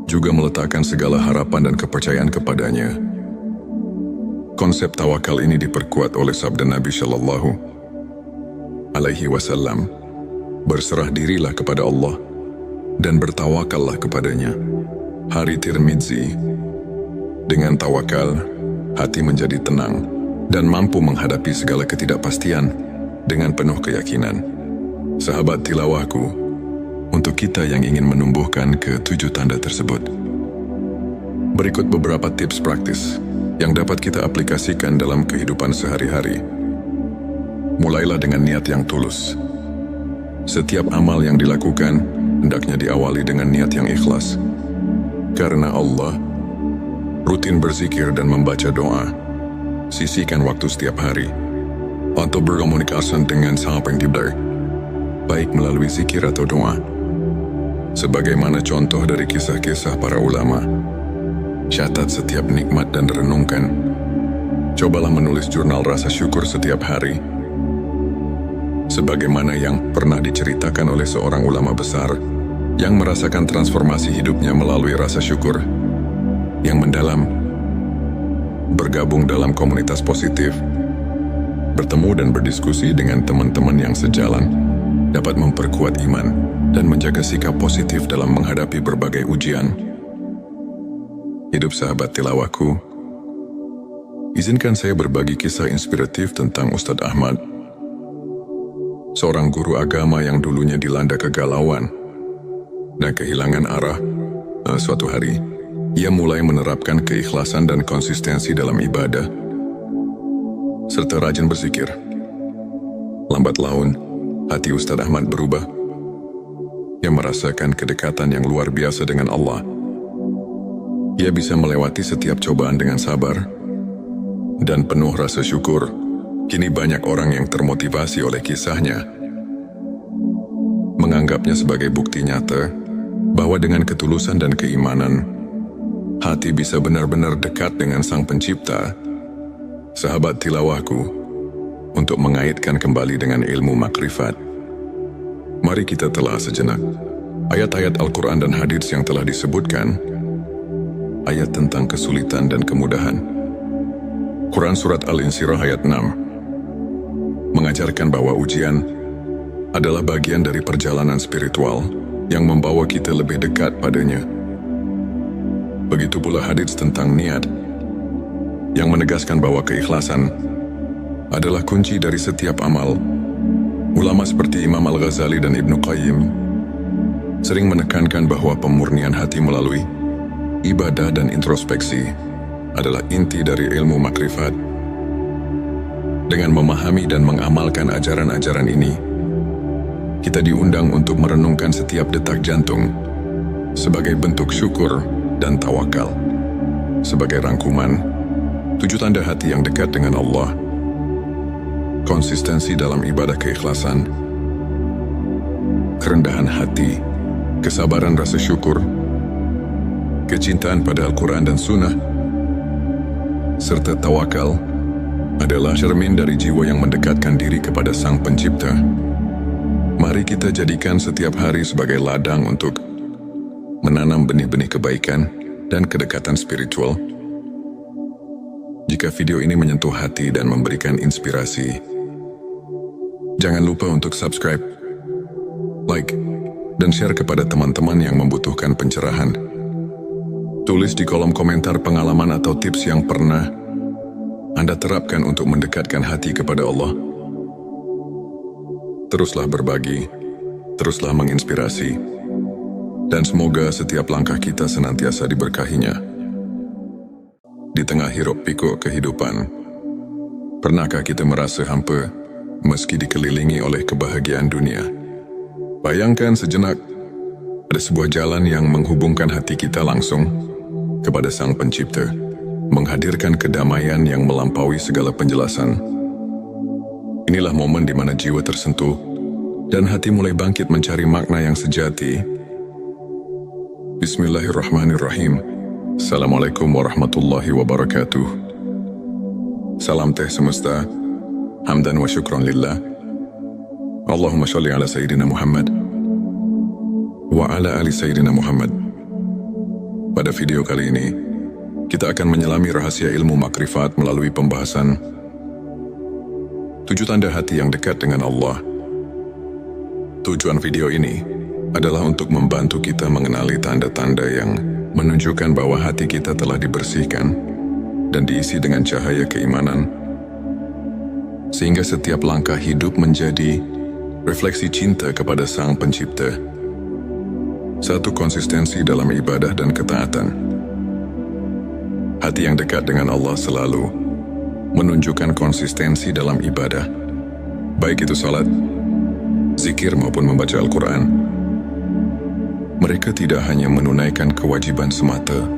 juga meletakkan segala harapan dan kepercayaan kepadanya. Konsep tawakal ini diperkuat oleh sabda Nabi Shallallahu Alaihi Wasallam, berserah dirilah kepada Allah dan bertawakallah kepadanya. Hari Tirmidzi. Dengan tawakal, hati menjadi tenang dan mampu menghadapi segala ketidakpastian dengan penuh keyakinan. Sahabat tilawahku, untuk kita yang ingin menumbuhkan ke-7 tanda tersebut, berikut beberapa tips praktis yang dapat kita aplikasikan dalam kehidupan sehari-hari. Mulailah dengan niat yang tulus. Setiap amal yang dilakukan hendaknya diawali dengan niat yang ikhlas. Karena Allah, rutin berzikir dan membaca doa. Sisihkan waktu setiap hari untuk berkomunikasi dengan Sang Pencipta, baik melalui zikir atau doa. Sebagaimana contoh dari kisah-kisah para ulama, catat setiap nikmat dan renungkan. Cobalah menulis jurnal rasa syukur setiap hari. Sebagaimana yang pernah diceritakan oleh seorang ulama besar yang merasakan transformasi hidupnya melalui rasa syukur yang mendalam. Bergabung dalam komunitas positif, bertemu dan berdiskusi dengan teman-teman yang sejalan, dapat memperkuat iman dan menjaga sikap positif dalam menghadapi berbagai ujian. Hidup sahabat tilawahku, izinkan saya berbagi kisah inspiratif tentang Ustadz Ahmad, seorang guru agama yang dulunya dilanda kegalauan dan kehilangan arah. Suatu hari, ia mulai menerapkan keikhlasan dan konsistensi dalam ibadah, serta rajin berzikir. Lambat laun, hati Ustadz Ahmad berubah. Ia merasakan kedekatan yang luar biasa dengan Allah. Ia bisa melewati setiap cobaan dengan sabar dan penuh rasa syukur. Kini banyak orang yang termotivasi oleh kisahnya, menganggapnya sebagai bukti nyata bahwa dengan ketulusan dan keimanan, hati bisa benar-benar dekat dengan Sang Pencipta. Sahabat tilawahku, untuk mengaitkan kembali dengan ilmu makrifat, mari kita telah sejenak ayat-ayat Al-Quran dan hadits yang telah disebutkan, ayat tentang kesulitan dan kemudahan. Quran Surat Al-Insyirah ayat 6 mengajarkan bahwa ujian adalah bagian dari perjalanan spiritual yang membawa kita lebih dekat padanya. Begitu pula hadits tentang niat, yang menegaskan bahwa keikhlasan adalah kunci dari setiap amal. Ulama seperti Imam Al-Ghazali dan Ibnu Qayyim sering menekankan bahwa pemurnian hati melalui ibadah dan introspeksi adalah inti dari ilmu makrifat. Dengan memahami dan mengamalkan ajaran-ajaran ini, kita diundang untuk merenungkan setiap detak jantung sebagai bentuk syukur dan tawakal. Sebagai rangkuman, 7 tanda hati yang dekat dengan Allah: konsistensi dalam ibadah keikhlasan, kerendahan hati, kesabaran rasa syukur, kecintaan pada Al-Quran dan Sunnah, serta tawakal adalah cermin dari jiwa yang mendekatkan diri kepada Sang Pencipta. Mari kita jadikan setiap hari sebagai ladang untuk menanam benih-benih kebaikan dan kedekatan spiritual. Jika video ini menyentuh hati dan memberikan inspirasi, jangan lupa untuk subscribe, like, dan share kepada teman-teman yang membutuhkan pencerahan. Tulis di kolom komentar pengalaman atau tips yang pernah Anda terapkan untuk mendekatkan hati kepada Allah. Teruslah berbagi, teruslah menginspirasi, dan semoga setiap langkah kita senantiasa diberkahinya. Di tengah hiruk pikuk kehidupan, pernahkah kita merasa hampa meski dikelilingi oleh kebahagiaan dunia? Bayangkan sejenak, ada sebuah jalan yang menghubungkan hati kita langsung kepada Sang Pencipta, menghadirkan kedamaian yang melampaui segala penjelasan. Inilah momen di mana jiwa tersentuh dan hati mulai bangkit mencari makna yang sejati. Bismillahirrahmanirrahim. Assalamualaikum warahmatullahi wabarakatuh. Salam teh semesta, hamdan wa syukran lillah. Allahumma sholli ala Sayyidina Muhammad wa ala ali Sayyidina Muhammad. Pada video kali ini, kita akan menyelami rahasia ilmu makrifat melalui pembahasan 7 tanda hati yang dekat dengan Allah. Tujuan video ini adalah untuk membantu kita mengenali tanda-tanda yang menunjukkan bahwa hati kita telah dibersihkan dan diisi dengan cahaya keimanan, sehingga setiap langkah hidup menjadi refleksi cinta kepada Sang Pencipta. 1. Konsistensi dalam ibadah dan ketaatan. Hati yang dekat dengan Allah selalu menunjukkan konsistensi dalam ibadah, baik itu salat, zikir maupun membaca Al-Quran. Mereka tidak hanya menunaikan kewajiban semata,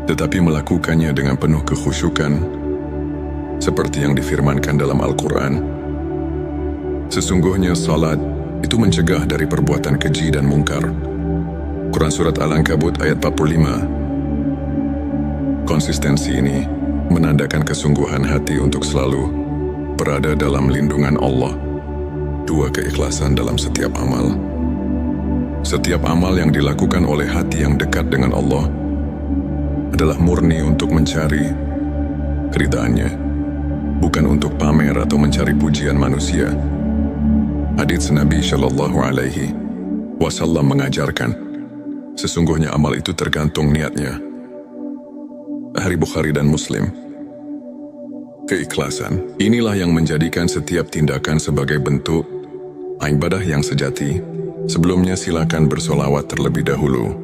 tetapi melakukannya dengan penuh kekhusyukan, seperti yang difirmankan dalam Al-Quran. Sesungguhnya salat itu mencegah dari perbuatan keji dan mungkar. Quran Surat Al-Ankabut ayat 45. Konsistensi ini menandakan kesungguhan hati untuk selalu berada dalam lindungan Allah. 2. Keikhlasan dalam setiap amal. Setiap amal yang dilakukan oleh hati yang dekat dengan Allah adalah murni untuk mencari keridhaannya, bukan untuk pamer atau mencari pujian manusia. Hadits Nabi Shallallahu Alaihi Wasallam mengajarkan, sesungguhnya amal itu tergantung niatnya. Hari Bukhari dan Muslim. Keikhlasan inilah yang menjadikan setiap tindakan sebagai bentuk ibadah yang sejati. Sebelumnya silakan bersolawat terlebih dahulu.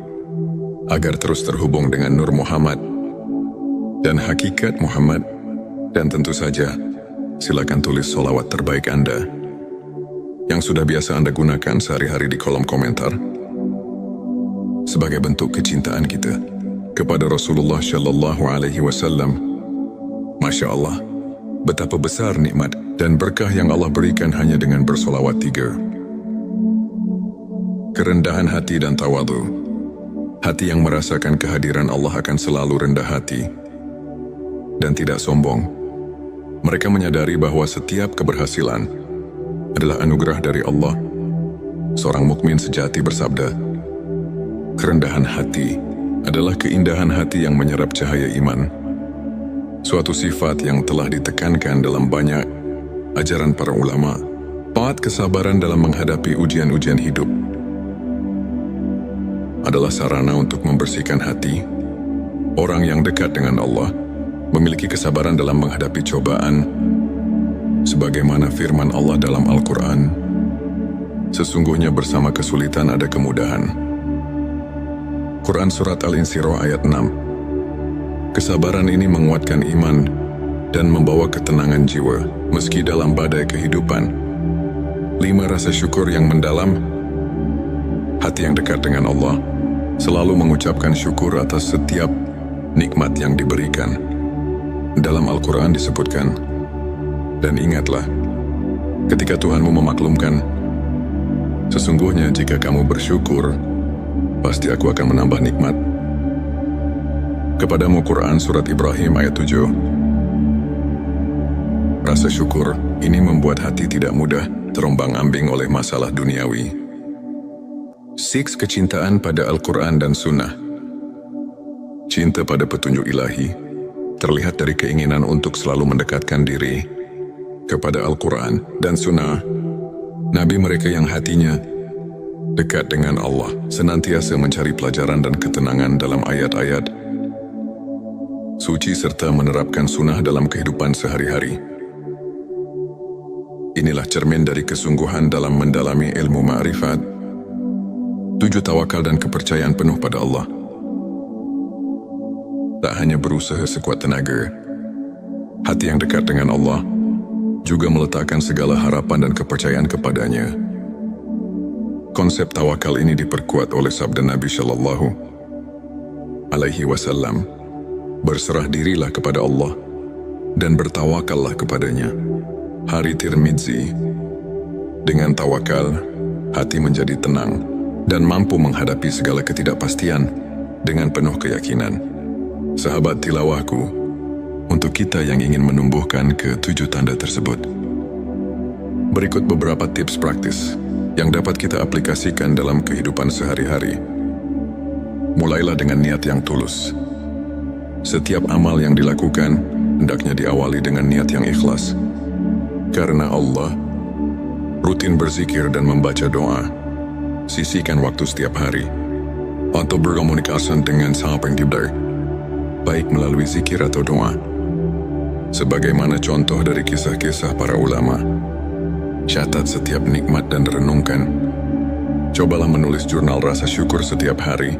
agar terus terhubung dengan Nur Muhammad dan hakikat Muhammad. Dan tentu saja, silakan tulis sholawat terbaik Anda yang sudah biasa Anda gunakan sehari-hari di kolom komentar sebagai bentuk kecintaan kita kepada Rasulullah Shallallahu Alaihi Wasallam. Masya Allah, betapa besar nikmat dan berkah yang Allah berikan hanya dengan bersolawat 3. Kerendahan hati dan tawadu. Hati yang merasakan kehadiran Allah akan selalu rendah hati dan tidak sombong. Mereka menyadari bahwa setiap keberhasilan adalah anugerah dari Allah. Seorang mukmin sejati bersabda, kerendahan hati adalah keindahan hati yang menyerap cahaya iman. Suatu sifat yang telah ditekankan dalam banyak ajaran para ulama. Taat kesabaran dalam menghadapi ujian-ujian hidup adalah sarana untuk membersihkan hati. Orang yang dekat dengan Allah memiliki kesabaran dalam menghadapi cobaan, sebagaimana firman Allah dalam Al-Quran, sesungguhnya bersama kesulitan ada kemudahan. Quran Surat Al-Insyirah ayat 6. Kesabaran ini menguatkan iman dan membawa ketenangan jiwa, meski dalam badai kehidupan. 5. Rasa syukur yang mendalam. Hati yang dekat dengan Allah selalu mengucapkan syukur atas setiap nikmat yang diberikan. Dalam Al-Quran disebutkan, dan ingatlah, ketika Tuhanmu memaklumkan, sesungguhnya jika kamu bersyukur, pasti aku akan menambah nikmat. Kepadamu Quran Surat Ibrahim ayat 7. Rasa syukur ini membuat hati tidak mudah terombang-ambing oleh masalah duniawi. 6. Kecintaan pada Al-Quran dan Sunnah. Cinta pada petunjuk ilahi terlihat dari keinginan untuk selalu mendekatkan diri kepada Al-Quran dan Sunnah. Nabi mereka yang hatinya dekat dengan Allah senantiasa mencari pelajaran dan ketenangan dalam ayat-ayat suci serta menerapkan sunnah dalam kehidupan sehari-hari. Inilah cermin dari kesungguhan dalam mendalami ilmu ma'rifat. 7. Tawakal dan kepercayaan penuh pada Allah. Tak hanya berusaha sekuat tenaga, hati yang dekat dengan Allah juga meletakkan segala harapan dan kepercayaan kepadanya. Konsep tawakal ini diperkuat oleh sabda Nabi Shallallahu Alaihi Wasallam, berserah dirilah kepada Allah dan bertawakallah kepadanya. Hari Tirmidzi. Dengan tawakal, hati menjadi tenang dan mampu menghadapi segala ketidakpastian dengan penuh keyakinan. Sahabat tilawahku, untuk kita yang ingin menumbuhkan ke-7 tanda tersebut, berikut beberapa tips praktis yang dapat kita aplikasikan dalam kehidupan sehari-hari. Mulailah dengan niat yang tulus. Setiap amal yang dilakukan hendaknya diawali dengan niat yang ikhlas. Karena Allah, rutin berzikir dan membaca doa. Sisihkan waktu setiap hari untuk berkomunikasi dengan Sang Pencipta, baik melalui zikir atau doa. Sebagaimana contoh dari kisah-kisah para ulama, catat setiap nikmat dan renungkan. Cobalah menulis jurnal rasa syukur setiap hari.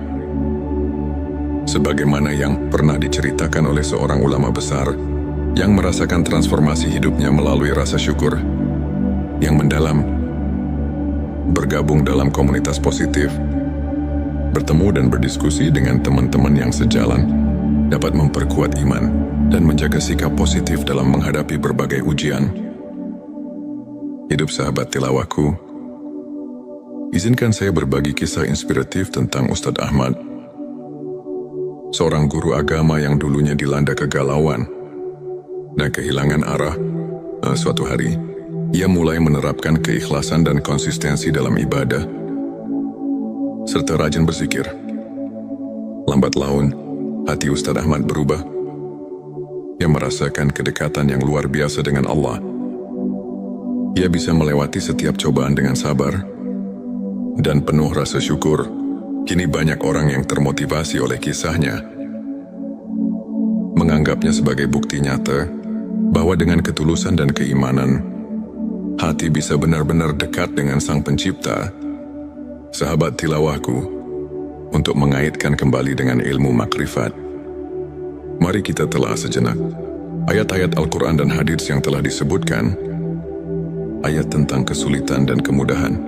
Sebagaimana yang pernah diceritakan oleh seorang ulama besar yang merasakan transformasi hidupnya melalui rasa syukur yang mendalam. Bergabung dalam komunitas positif, bertemu dan berdiskusi dengan teman-teman yang sejalan, dapat memperkuat iman dan menjaga sikap positif dalam menghadapi berbagai ujian. Hidup sahabat tilawahku, izinkan saya berbagi kisah inspiratif tentang Ustadz Ahmad, seorang guru agama yang dulunya dilanda kegalauan dan kehilangan arah. Suatu hari, ia mulai menerapkan keikhlasan dan konsistensi dalam ibadah, serta rajin berzikir. Lambat laun, hati Ustadz Ahmad berubah. Ia merasakan kedekatan yang luar biasa dengan Allah. Ia bisa melewati setiap cobaan dengan sabar dan penuh rasa syukur. Kini banyak orang yang termotivasi oleh kisahnya, menganggapnya sebagai bukti nyata bahwa dengan ketulusan dan keimanan, hati bisa benar-benar dekat dengan Sang Pencipta. Sahabat tilawahku, untuk mengaitkan kembali dengan ilmu makrifat. Mari kita telah sejenak ayat-ayat Al-Quran dan hadits yang telah disebutkan, ayat tentang kesulitan dan kemudahan.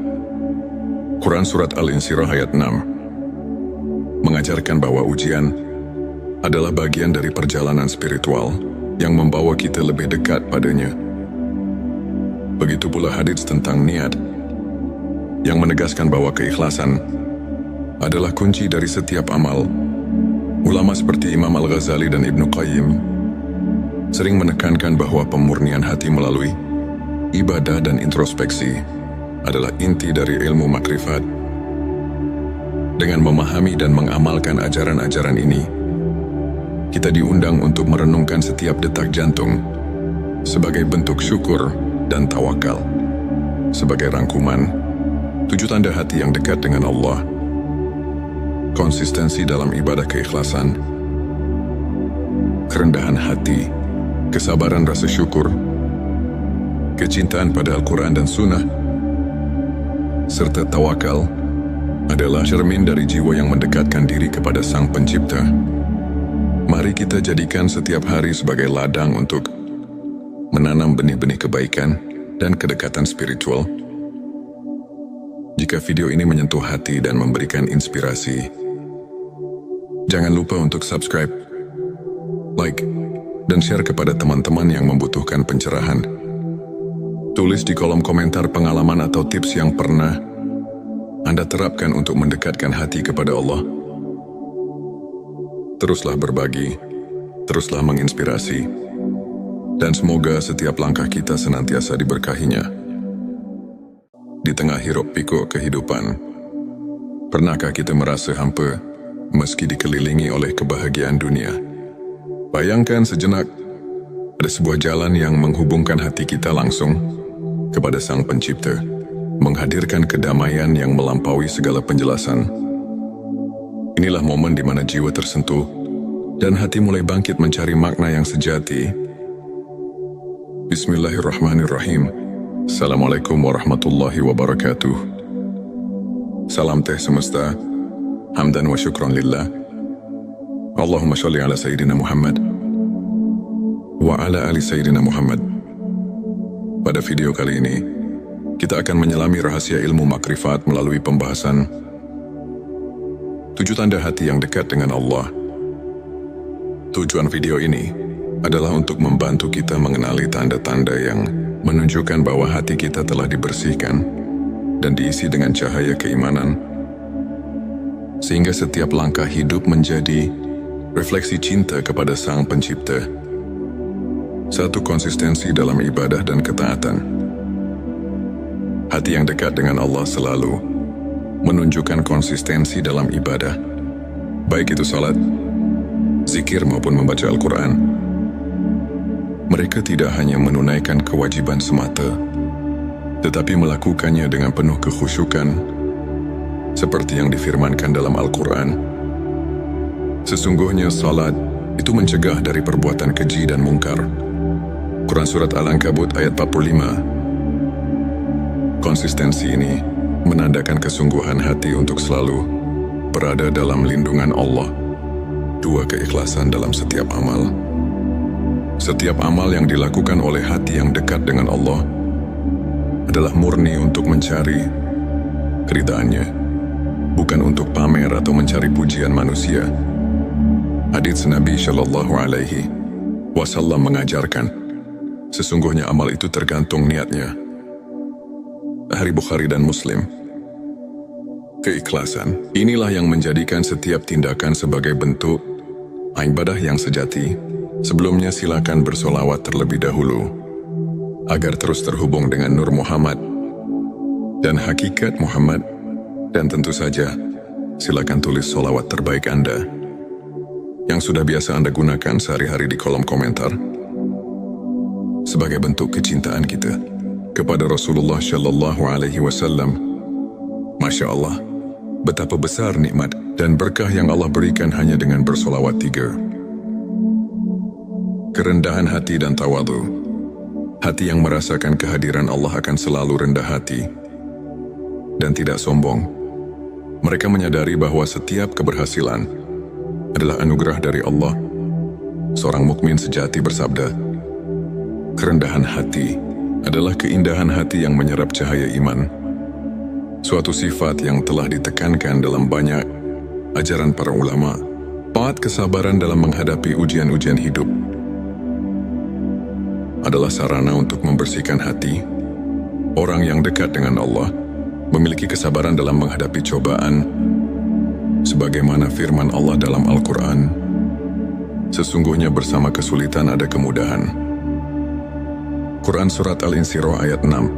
Quran Surat Al-Insyirah ayat 6 mengajarkan bahwa ujian adalah bagian dari perjalanan spiritual yang membawa kita lebih dekat padanya. Begitu pula hadits tentang niat yang menegaskan bahwa keikhlasan adalah kunci dari setiap amal. Ulama seperti Imam Al-Ghazali dan Ibnu Qayyim sering menekankan bahwa pemurnian hati melalui ibadah dan introspeksi adalah inti dari ilmu makrifat. Dengan memahami dan mengamalkan ajaran-ajaran ini, kita diundang untuk merenungkan setiap detak jantung sebagai bentuk syukur dan tawakal. Sebagai rangkuman, 7 tanda hati yang dekat dengan Allah: konsistensi dalam ibadah keikhlasan, kerendahan hati, kesabaran rasa syukur, kecintaan pada Al-Quran dan Sunnah, serta tawakal adalah cermin dari jiwa yang mendekatkan diri kepada Sang Pencipta. Mari kita jadikan setiap hari sebagai ladang untuk menanam benih-benih kebaikan dan kedekatan spiritual. Jika video ini menyentuh hati dan memberikan inspirasi, jangan lupa untuk subscribe, like, dan share kepada teman-teman yang membutuhkan pencerahan. Tulis di kolom komentar pengalaman atau tips yang pernah Anda terapkan untuk mendekatkan hati kepada Allah. Teruslah berbagi, teruslah menginspirasi, dan semoga setiap langkah kita senantiasa diberkahinya. Di tengah hiruk pikuk kehidupan, pernahkah kita merasa hampa meski dikelilingi oleh kebahagiaan dunia? Bayangkan sejenak, ada sebuah jalan yang menghubungkan hati kita langsung kepada Sang Pencipta, menghadirkan kedamaian yang melampaui segala penjelasan. Inilah momen di mana jiwa tersentuh dan hati mulai bangkit mencari makna yang sejati. Bismillahirrahmanirrahim. Assalamualaikum warahmatullahi wabarakatuh. Salam teh semesta, hamdan wa syukran lillah. Allahumma sholli ala Sayyidina Muhammad wa ala ali Sayyidina Muhammad. Pada video kali ini, kita akan menyelami rahasia ilmu makrifat melalui pembahasan 7 tanda hati yang dekat dengan Allah. Tujuan video ini adalah untuk membantu kita mengenali tanda-tanda yang menunjukkan bahwa hati kita telah dibersihkan dan diisi dengan cahaya keimanan, sehingga setiap langkah hidup menjadi refleksi cinta kepada Sang Pencipta. 1. Konsistensi dalam ibadah dan ketaatan. Hati yang dekat dengan Allah selalu menunjukkan konsistensi dalam ibadah, baik itu salat, zikir maupun membaca Al-Quran. Mereka tidak hanya menunaikan kewajiban semata, tetapi melakukannya dengan penuh kekhusyukan, seperti yang difirmankan dalam Al-Quran. Sesungguhnya salat itu mencegah dari perbuatan keji dan mungkar. Quran Surat Al-Ankabut ayat 45. Konsistensi ini menandakan kesungguhan hati untuk selalu berada dalam lindungan Allah. 2. Keikhlasan dalam setiap amal. Setiap amal yang dilakukan oleh hati yang dekat dengan Allah adalah murni untuk mencari keridhaannya, bukan untuk pamer atau mencari pujian manusia. Hadits Nabi Shallallahu Alaihi Wasallam mengajarkan, sesungguhnya amal itu tergantung niatnya. Hari Bukhari dan Muslim. Keikhlasan inilah yang menjadikan setiap tindakan sebagai bentuk ibadah yang sejati. Sebelumnya silakan bersolawat terlebih dahulu agar terus terhubung dengan Nur Muhammad dan hakikat Muhammad, dan tentu saja silakan tulis solawat terbaik Anda yang sudah biasa Anda gunakan sehari-hari di kolom komentar sebagai bentuk kecintaan kita kepada Rasulullah Shallallahu Alaihi Wasallam. Masya Allah, betapa besar nikmat dan berkah yang Allah berikan hanya dengan bersolawat 3. Kerendahan hati dan tawadhu. Hati yang merasakan kehadiran Allah akan selalu rendah hati dan tidak sombong. Mereka menyadari bahwa setiap keberhasilan adalah anugerah dari Allah. Seorang mukmin sejati bersabda, "Kerendahan hati adalah keindahan hati yang menyerap cahaya iman." Suatu sifat yang telah ditekankan dalam banyak ajaran para ulama. Paat kesabaran dalam menghadapi ujian-ujian hidup adalah sarana untuk membersihkan hati. Orang yang dekat dengan Allah memiliki kesabaran dalam menghadapi cobaan, sebagaimana firman Allah dalam Al-Quran, "Sesungguhnya bersama kesulitan ada kemudahan." Quran Surat Al-Insyirah ayat 6.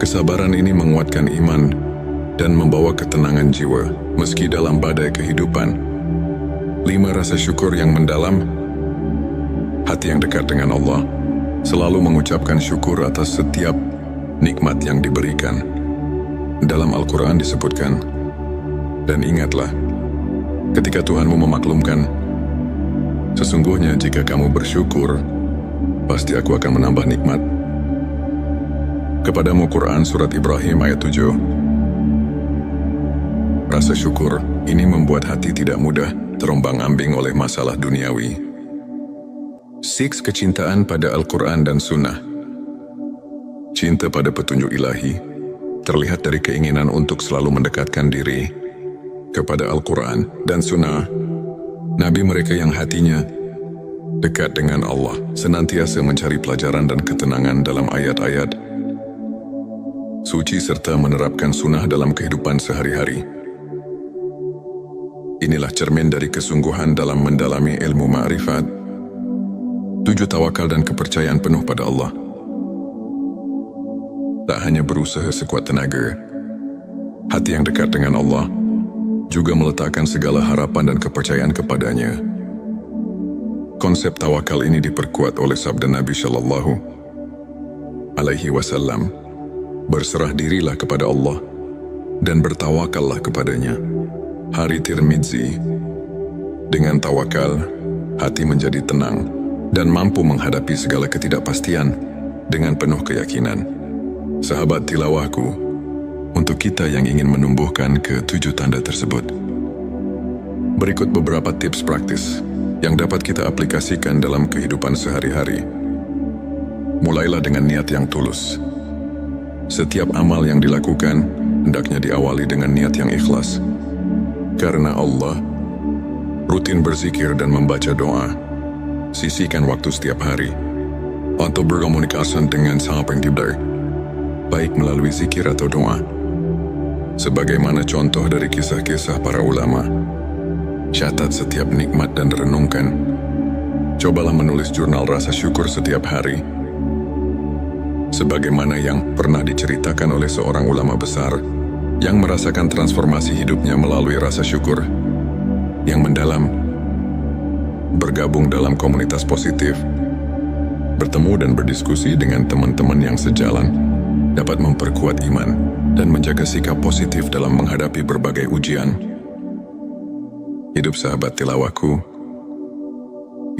Kesabaran ini menguatkan iman dan membawa ketenangan jiwa meski dalam badai kehidupan. 5. Rasa syukur yang mendalam. Hati yang dekat dengan Allah selalu mengucapkan syukur atas setiap nikmat yang diberikan. Dalam Al-Quran disebutkan, "Dan ingatlah, ketika Tuhanmu memaklumkan, sesungguhnya jika kamu bersyukur, pasti aku akan menambah nikmat kepadamu." Quran Surat Ibrahim ayat 7. Rasa syukur ini membuat hati tidak mudah terombang-ambing oleh masalah duniawi. 6. Kecintaan pada Al-Quran dan Sunnah. Cinta pada petunjuk ilahi terlihat dari keinginan untuk selalu mendekatkan diri kepada Al-Quran dan Sunnah. Nabi mereka yang hatinya dekat dengan Allah senantiasa mencari pelajaran dan ketenangan dalam ayat-ayat suci serta menerapkan sunnah dalam kehidupan sehari-hari. Inilah cermin dari kesungguhan dalam mendalami ilmu ma'rifat. 7. Tawakal dan kepercayaan penuh pada Allah. Tak hanya berusaha sekuat tenaga, hati yang dekat dengan Allah juga meletakkan segala harapan dan kepercayaan kepadanya. Konsep tawakal ini diperkuat oleh sabda Nabi Shallallahu Alaihi Wasallam, "Berserah dirilah kepada Allah dan bertawakallah kepadanya." Hari Tirmidzi. Dengan tawakal, hati menjadi tenang dan mampu menghadapi segala ketidakpastian dengan penuh keyakinan. Sahabat tilawahku, untuk kita yang ingin menumbuhkan ke-7 tanda tersebut, berikut beberapa tips praktis yang dapat kita aplikasikan dalam kehidupan sehari-hari. Mulailah dengan niat yang tulus. Setiap amal yang dilakukan hendaknya diawali dengan niat yang ikhlas. Karena Allah, rutin berzikir dan membaca doa. Sisihkan waktu setiap hari untuk berkomunikasi dengan Sang Pencipta, baik melalui zikir atau doa. Sebagaimana contoh dari kisah-kisah para ulama, catat setiap nikmat dan renungkan. Cobalah menulis jurnal rasa syukur setiap hari. Sebagaimana yang pernah diceritakan oleh seorang ulama besar yang merasakan transformasi hidupnya melalui rasa syukur yang mendalam. Bergabung dalam komunitas positif, bertemu dan berdiskusi dengan teman-teman yang sejalan dapat memperkuat iman dan menjaga sikap positif dalam menghadapi berbagai ujian. Hidup sahabat tilawahku,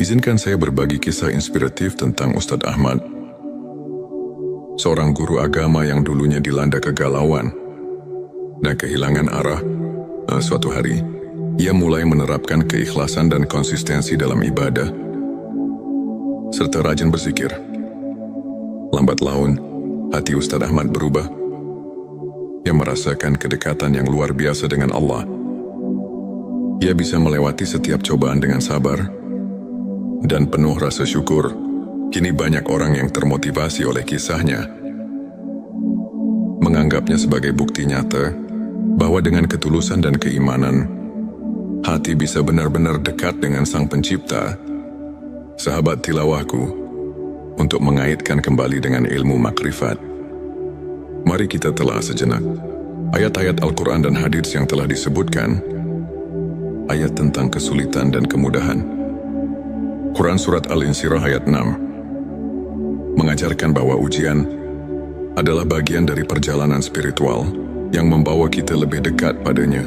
izinkan saya berbagi kisah inspiratif tentang Ustadz Ahmad, seorang guru agama yang dulunya dilanda kegalauan dan kehilangan arah. Suatu hari, ia mulai menerapkan keikhlasan dan konsistensi dalam ibadah, serta rajin berzikir. Lambat laun, hati Ustadz Ahmad berubah. Ia merasakan kedekatan yang luar biasa dengan Allah. Ia bisa melewati setiap cobaan dengan sabar dan penuh rasa syukur. Kini banyak orang yang termotivasi oleh kisahnya, menganggapnya sebagai bukti nyata bahwa dengan ketulusan dan keimanan, hati bisa benar-benar dekat dengan Sang Pencipta. Sahabat tilawahku, untuk mengaitkan kembali dengan ilmu makrifat, mari kita telah sejenak ayat-ayat Al-Quran dan hadits yang telah disebutkan. Ayat tentang kesulitan dan kemudahan. Quran Surat Al-Insyirah ayat 6 mengajarkan bahwa ujian adalah bagian dari perjalanan spiritual yang membawa kita lebih dekat padanya.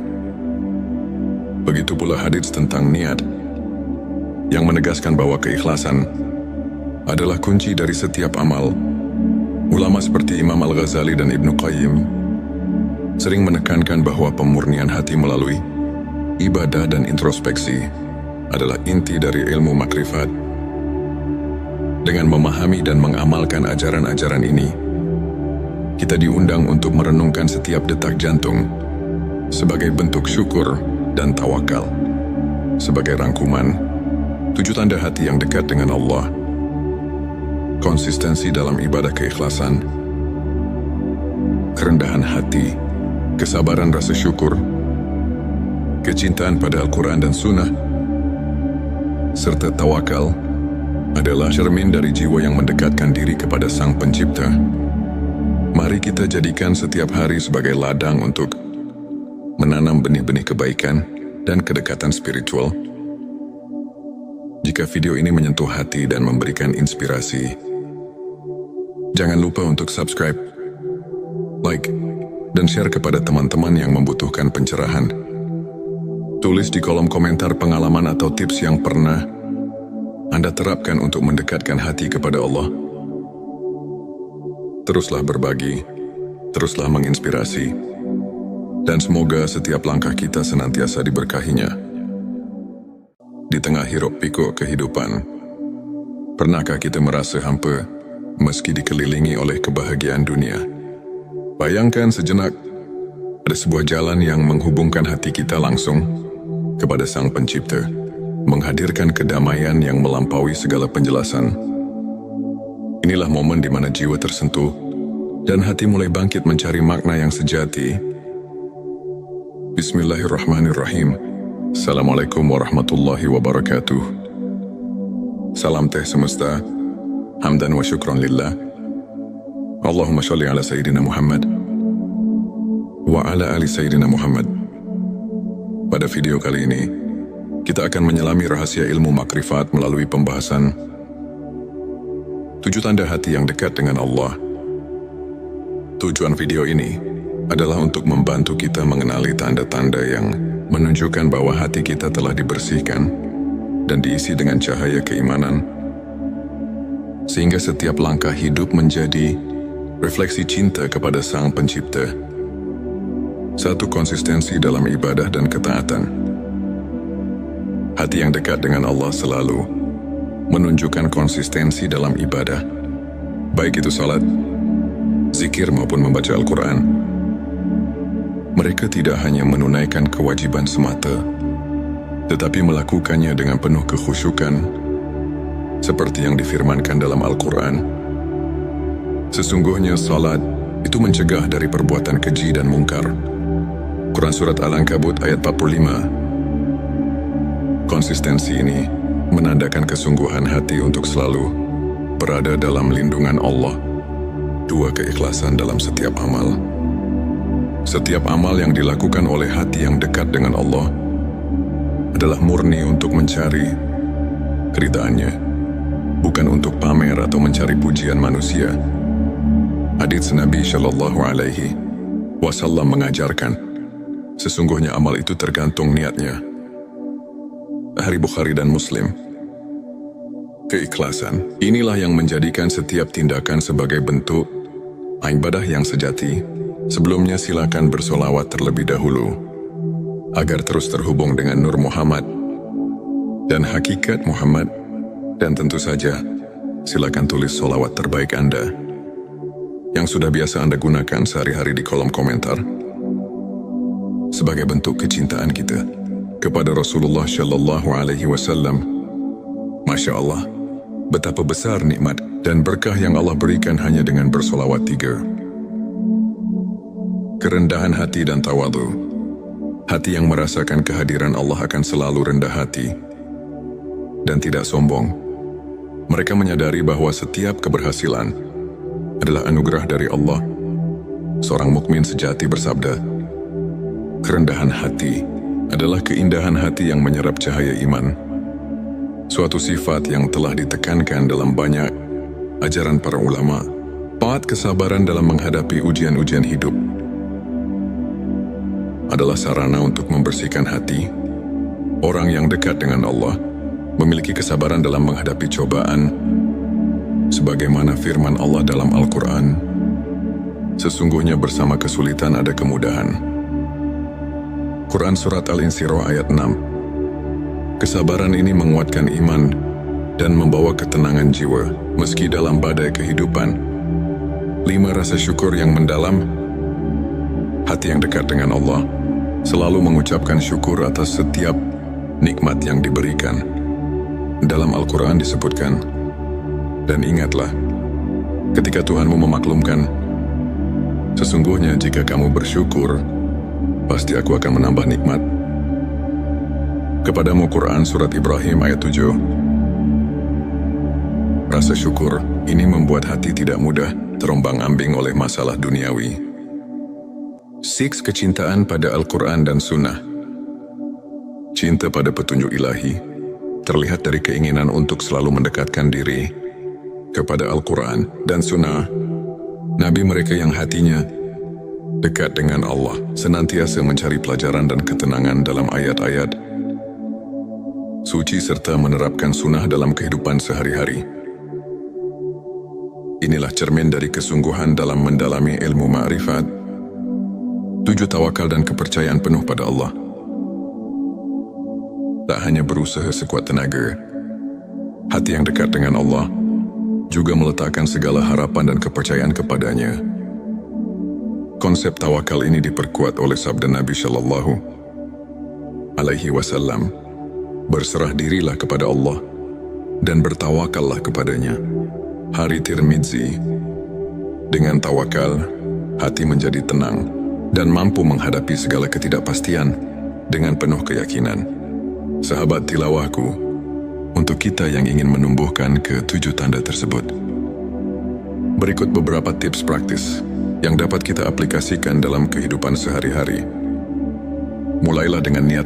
Begitu pula hadits tentang niat yang menegaskan bahwa keikhlasan adalah kunci dari setiap amal. Ulama seperti Imam Al-Ghazali dan Ibnu Qayyim sering menekankan bahwa pemurnian hati melalui ibadah dan introspeksi adalah inti dari ilmu makrifat. Dengan memahami dan mengamalkan ajaran-ajaran ini, kita diundang untuk merenungkan setiap detak jantung sebagai bentuk syukur dan tawakal. Sebagai rangkuman, 7 tanda hati yang dekat dengan Allah: konsistensi dalam ibadah keikhlasan, kerendahan hati, kesabaran rasa syukur, kecintaan pada Al-Quran dan Sunnah, serta tawakal adalah cermin dari jiwa yang mendekatkan diri kepada Sang Pencipta. Mari kita jadikan setiap hari sebagai ladang untuk menanam benih-benih kebaikan dan kedekatan spiritual. Jika video ini menyentuh hati dan memberikan inspirasi, jangan lupa untuk subscribe, like, dan share kepada teman-teman yang membutuhkan pencerahan. Tulis di kolom komentar pengalaman atau tips yang pernah Anda terapkan untuk mendekatkan hati kepada Allah. Teruslah berbagi, teruslah menginspirasi, dan semoga setiap langkah kita senantiasa diberkahinya. Di tengah hiruk pikuk kehidupan, pernahkah kita merasa hampa meski dikelilingi oleh kebahagiaan dunia? Bayangkan sejenak, ada sebuah jalan yang menghubungkan hati kita langsung kepada Sang Pencipta, menghadirkan kedamaian yang melampaui segala penjelasan. Inilah momen di mana jiwa tersentuh dan hati mulai bangkit mencari makna yang sejati. Bismillahirrahmanirrahim. Assalamualaikum warahmatullahi wabarakatuh. Salam teh semesta, hamdan wa syukran lillah. Allahumma sholli ala Sayyidina Muhammad wa ala ali Sayyidina Muhammad. Pada video kali ini, kita akan menyelami rahasia ilmu makrifat melalui pembahasan 7 tanda hati yang dekat dengan Allah. Tujuan video ini adalah untuk membantu kita mengenali tanda-tanda yang menunjukkan bahwa hati kita telah dibersihkan dan diisi dengan cahaya keimanan, sehingga setiap langkah hidup menjadi refleksi cinta kepada Sang Pencipta. 1. Konsistensi dalam ibadah dan ketaatan. Hati yang dekat dengan Allah selalu menunjukkan konsistensi dalam ibadah, baik itu salat, zikir maupun membaca Al-Quran. Mereka tidak hanya menunaikan kewajiban semata, tetapi melakukannya dengan penuh kekhusyukan, seperti yang difirmankan dalam Al-Quran. Sesungguhnya salat itu mencegah dari perbuatan keji dan mungkar. Quran Surat Al-Ankabut ayat 45. Konsistensi ini menandakan kesungguhan hati untuk selalu berada dalam lindungan Allah. 2. Keikhlasan dalam setiap amal. Setiap amal yang dilakukan oleh hati yang dekat dengan Allah adalah murni untuk mencari keridhaannya, bukan untuk pamer atau mencari pujian manusia. Hadits Nabi Shallallahu Alaihi Wasallam mengajarkan, sesungguhnya amal itu tergantung niatnya. Hari Bukhari dan Muslim. Keikhlasan inilah yang menjadikan setiap tindakan sebagai bentuk ibadah yang sejati. Sebelumnya silakan bersolawat terlebih dahulu agar terus terhubung dengan Nur Muhammad dan hakikat Muhammad, dan tentu saja silakan tulis solawat terbaik Anda yang sudah biasa Anda gunakan sehari-hari di kolom komentar sebagai bentuk kecintaan kita kepada Rasulullah Shallallahu Alaihi Wasallam. Masya Allah, betapa besar nikmat dan berkah yang Allah berikan hanya dengan bersolawat 3. Kerendahan hati dan tawadu. Hati yang merasakan kehadiran Allah akan selalu rendah hati dan tidak sombong. Mereka menyadari bahwa setiap keberhasilan adalah anugerah dari Allah. Seorang mukmin sejati bersabda, kerendahan hati adalah keindahan hati yang menyerap cahaya iman. Suatu sifat yang telah ditekankan dalam banyak ajaran para ulama. 4. Kesabaran dalam menghadapi ujian-ujian hidup adalah sarana untuk membersihkan hati. Orang yang dekat dengan Allah memiliki kesabaran dalam menghadapi cobaan, sebagaimana firman Allah dalam Al-Quran, Sesungguhnya bersama kesulitan ada kemudahan. Quran Surat Al-Insyirah ayat 6. Kesabaran ini menguatkan iman dan membawa ketenangan jiwa, meski dalam badai kehidupan. 5. Rasa syukur yang mendalam. Hati yang dekat dengan Allah selalu mengucapkan syukur atas setiap nikmat yang diberikan. Dalam Al-Quran disebutkan, dan ingatlah, ketika Tuhanmu memaklumkan, sesungguhnya jika kamu bersyukur, pasti aku akan menambah nikmat. Kepadamu Quran Surat Ibrahim ayat 7. Rasa syukur ini membuat hati tidak mudah terombang-ambing oleh masalah duniawi. 6. Kecintaan pada Al-Quran dan Sunnah. Cinta pada petunjuk ilahi terlihat dari keinginan untuk selalu mendekatkan diri kepada Al-Quran dan Sunnah. Nabi mereka yang hatinya dekat dengan Allah senantiasa mencari pelajaran dan ketenangan dalam ayat-ayat suci serta menerapkan sunnah dalam kehidupan sehari-hari. Inilah cermin dari kesungguhan dalam mendalami ilmu ma'rifat. 7. Tawakal dan kepercayaan penuh pada Allah. Tak hanya berusaha sekuat tenaga, hati yang dekat dengan Allah juga meletakkan segala harapan dan kepercayaan kepadanya. Konsep tawakal ini diperkuat oleh sabda Nabi Shallallahu Alaihi Wasallam, berserah dirilah kepada Allah dan bertawakallah kepadanya. Hari Tirmidzi. Dengan tawakal, hati menjadi tenang dan mampu menghadapi segala ketidakpastian dengan penuh keyakinan. Sahabat tilawahku, untuk kita yang ingin menumbuhkan ke-7 tanda tersebut, berikut beberapa tips praktis yang dapat kita aplikasikan dalam kehidupan sehari-hari. Mulailah dengan niat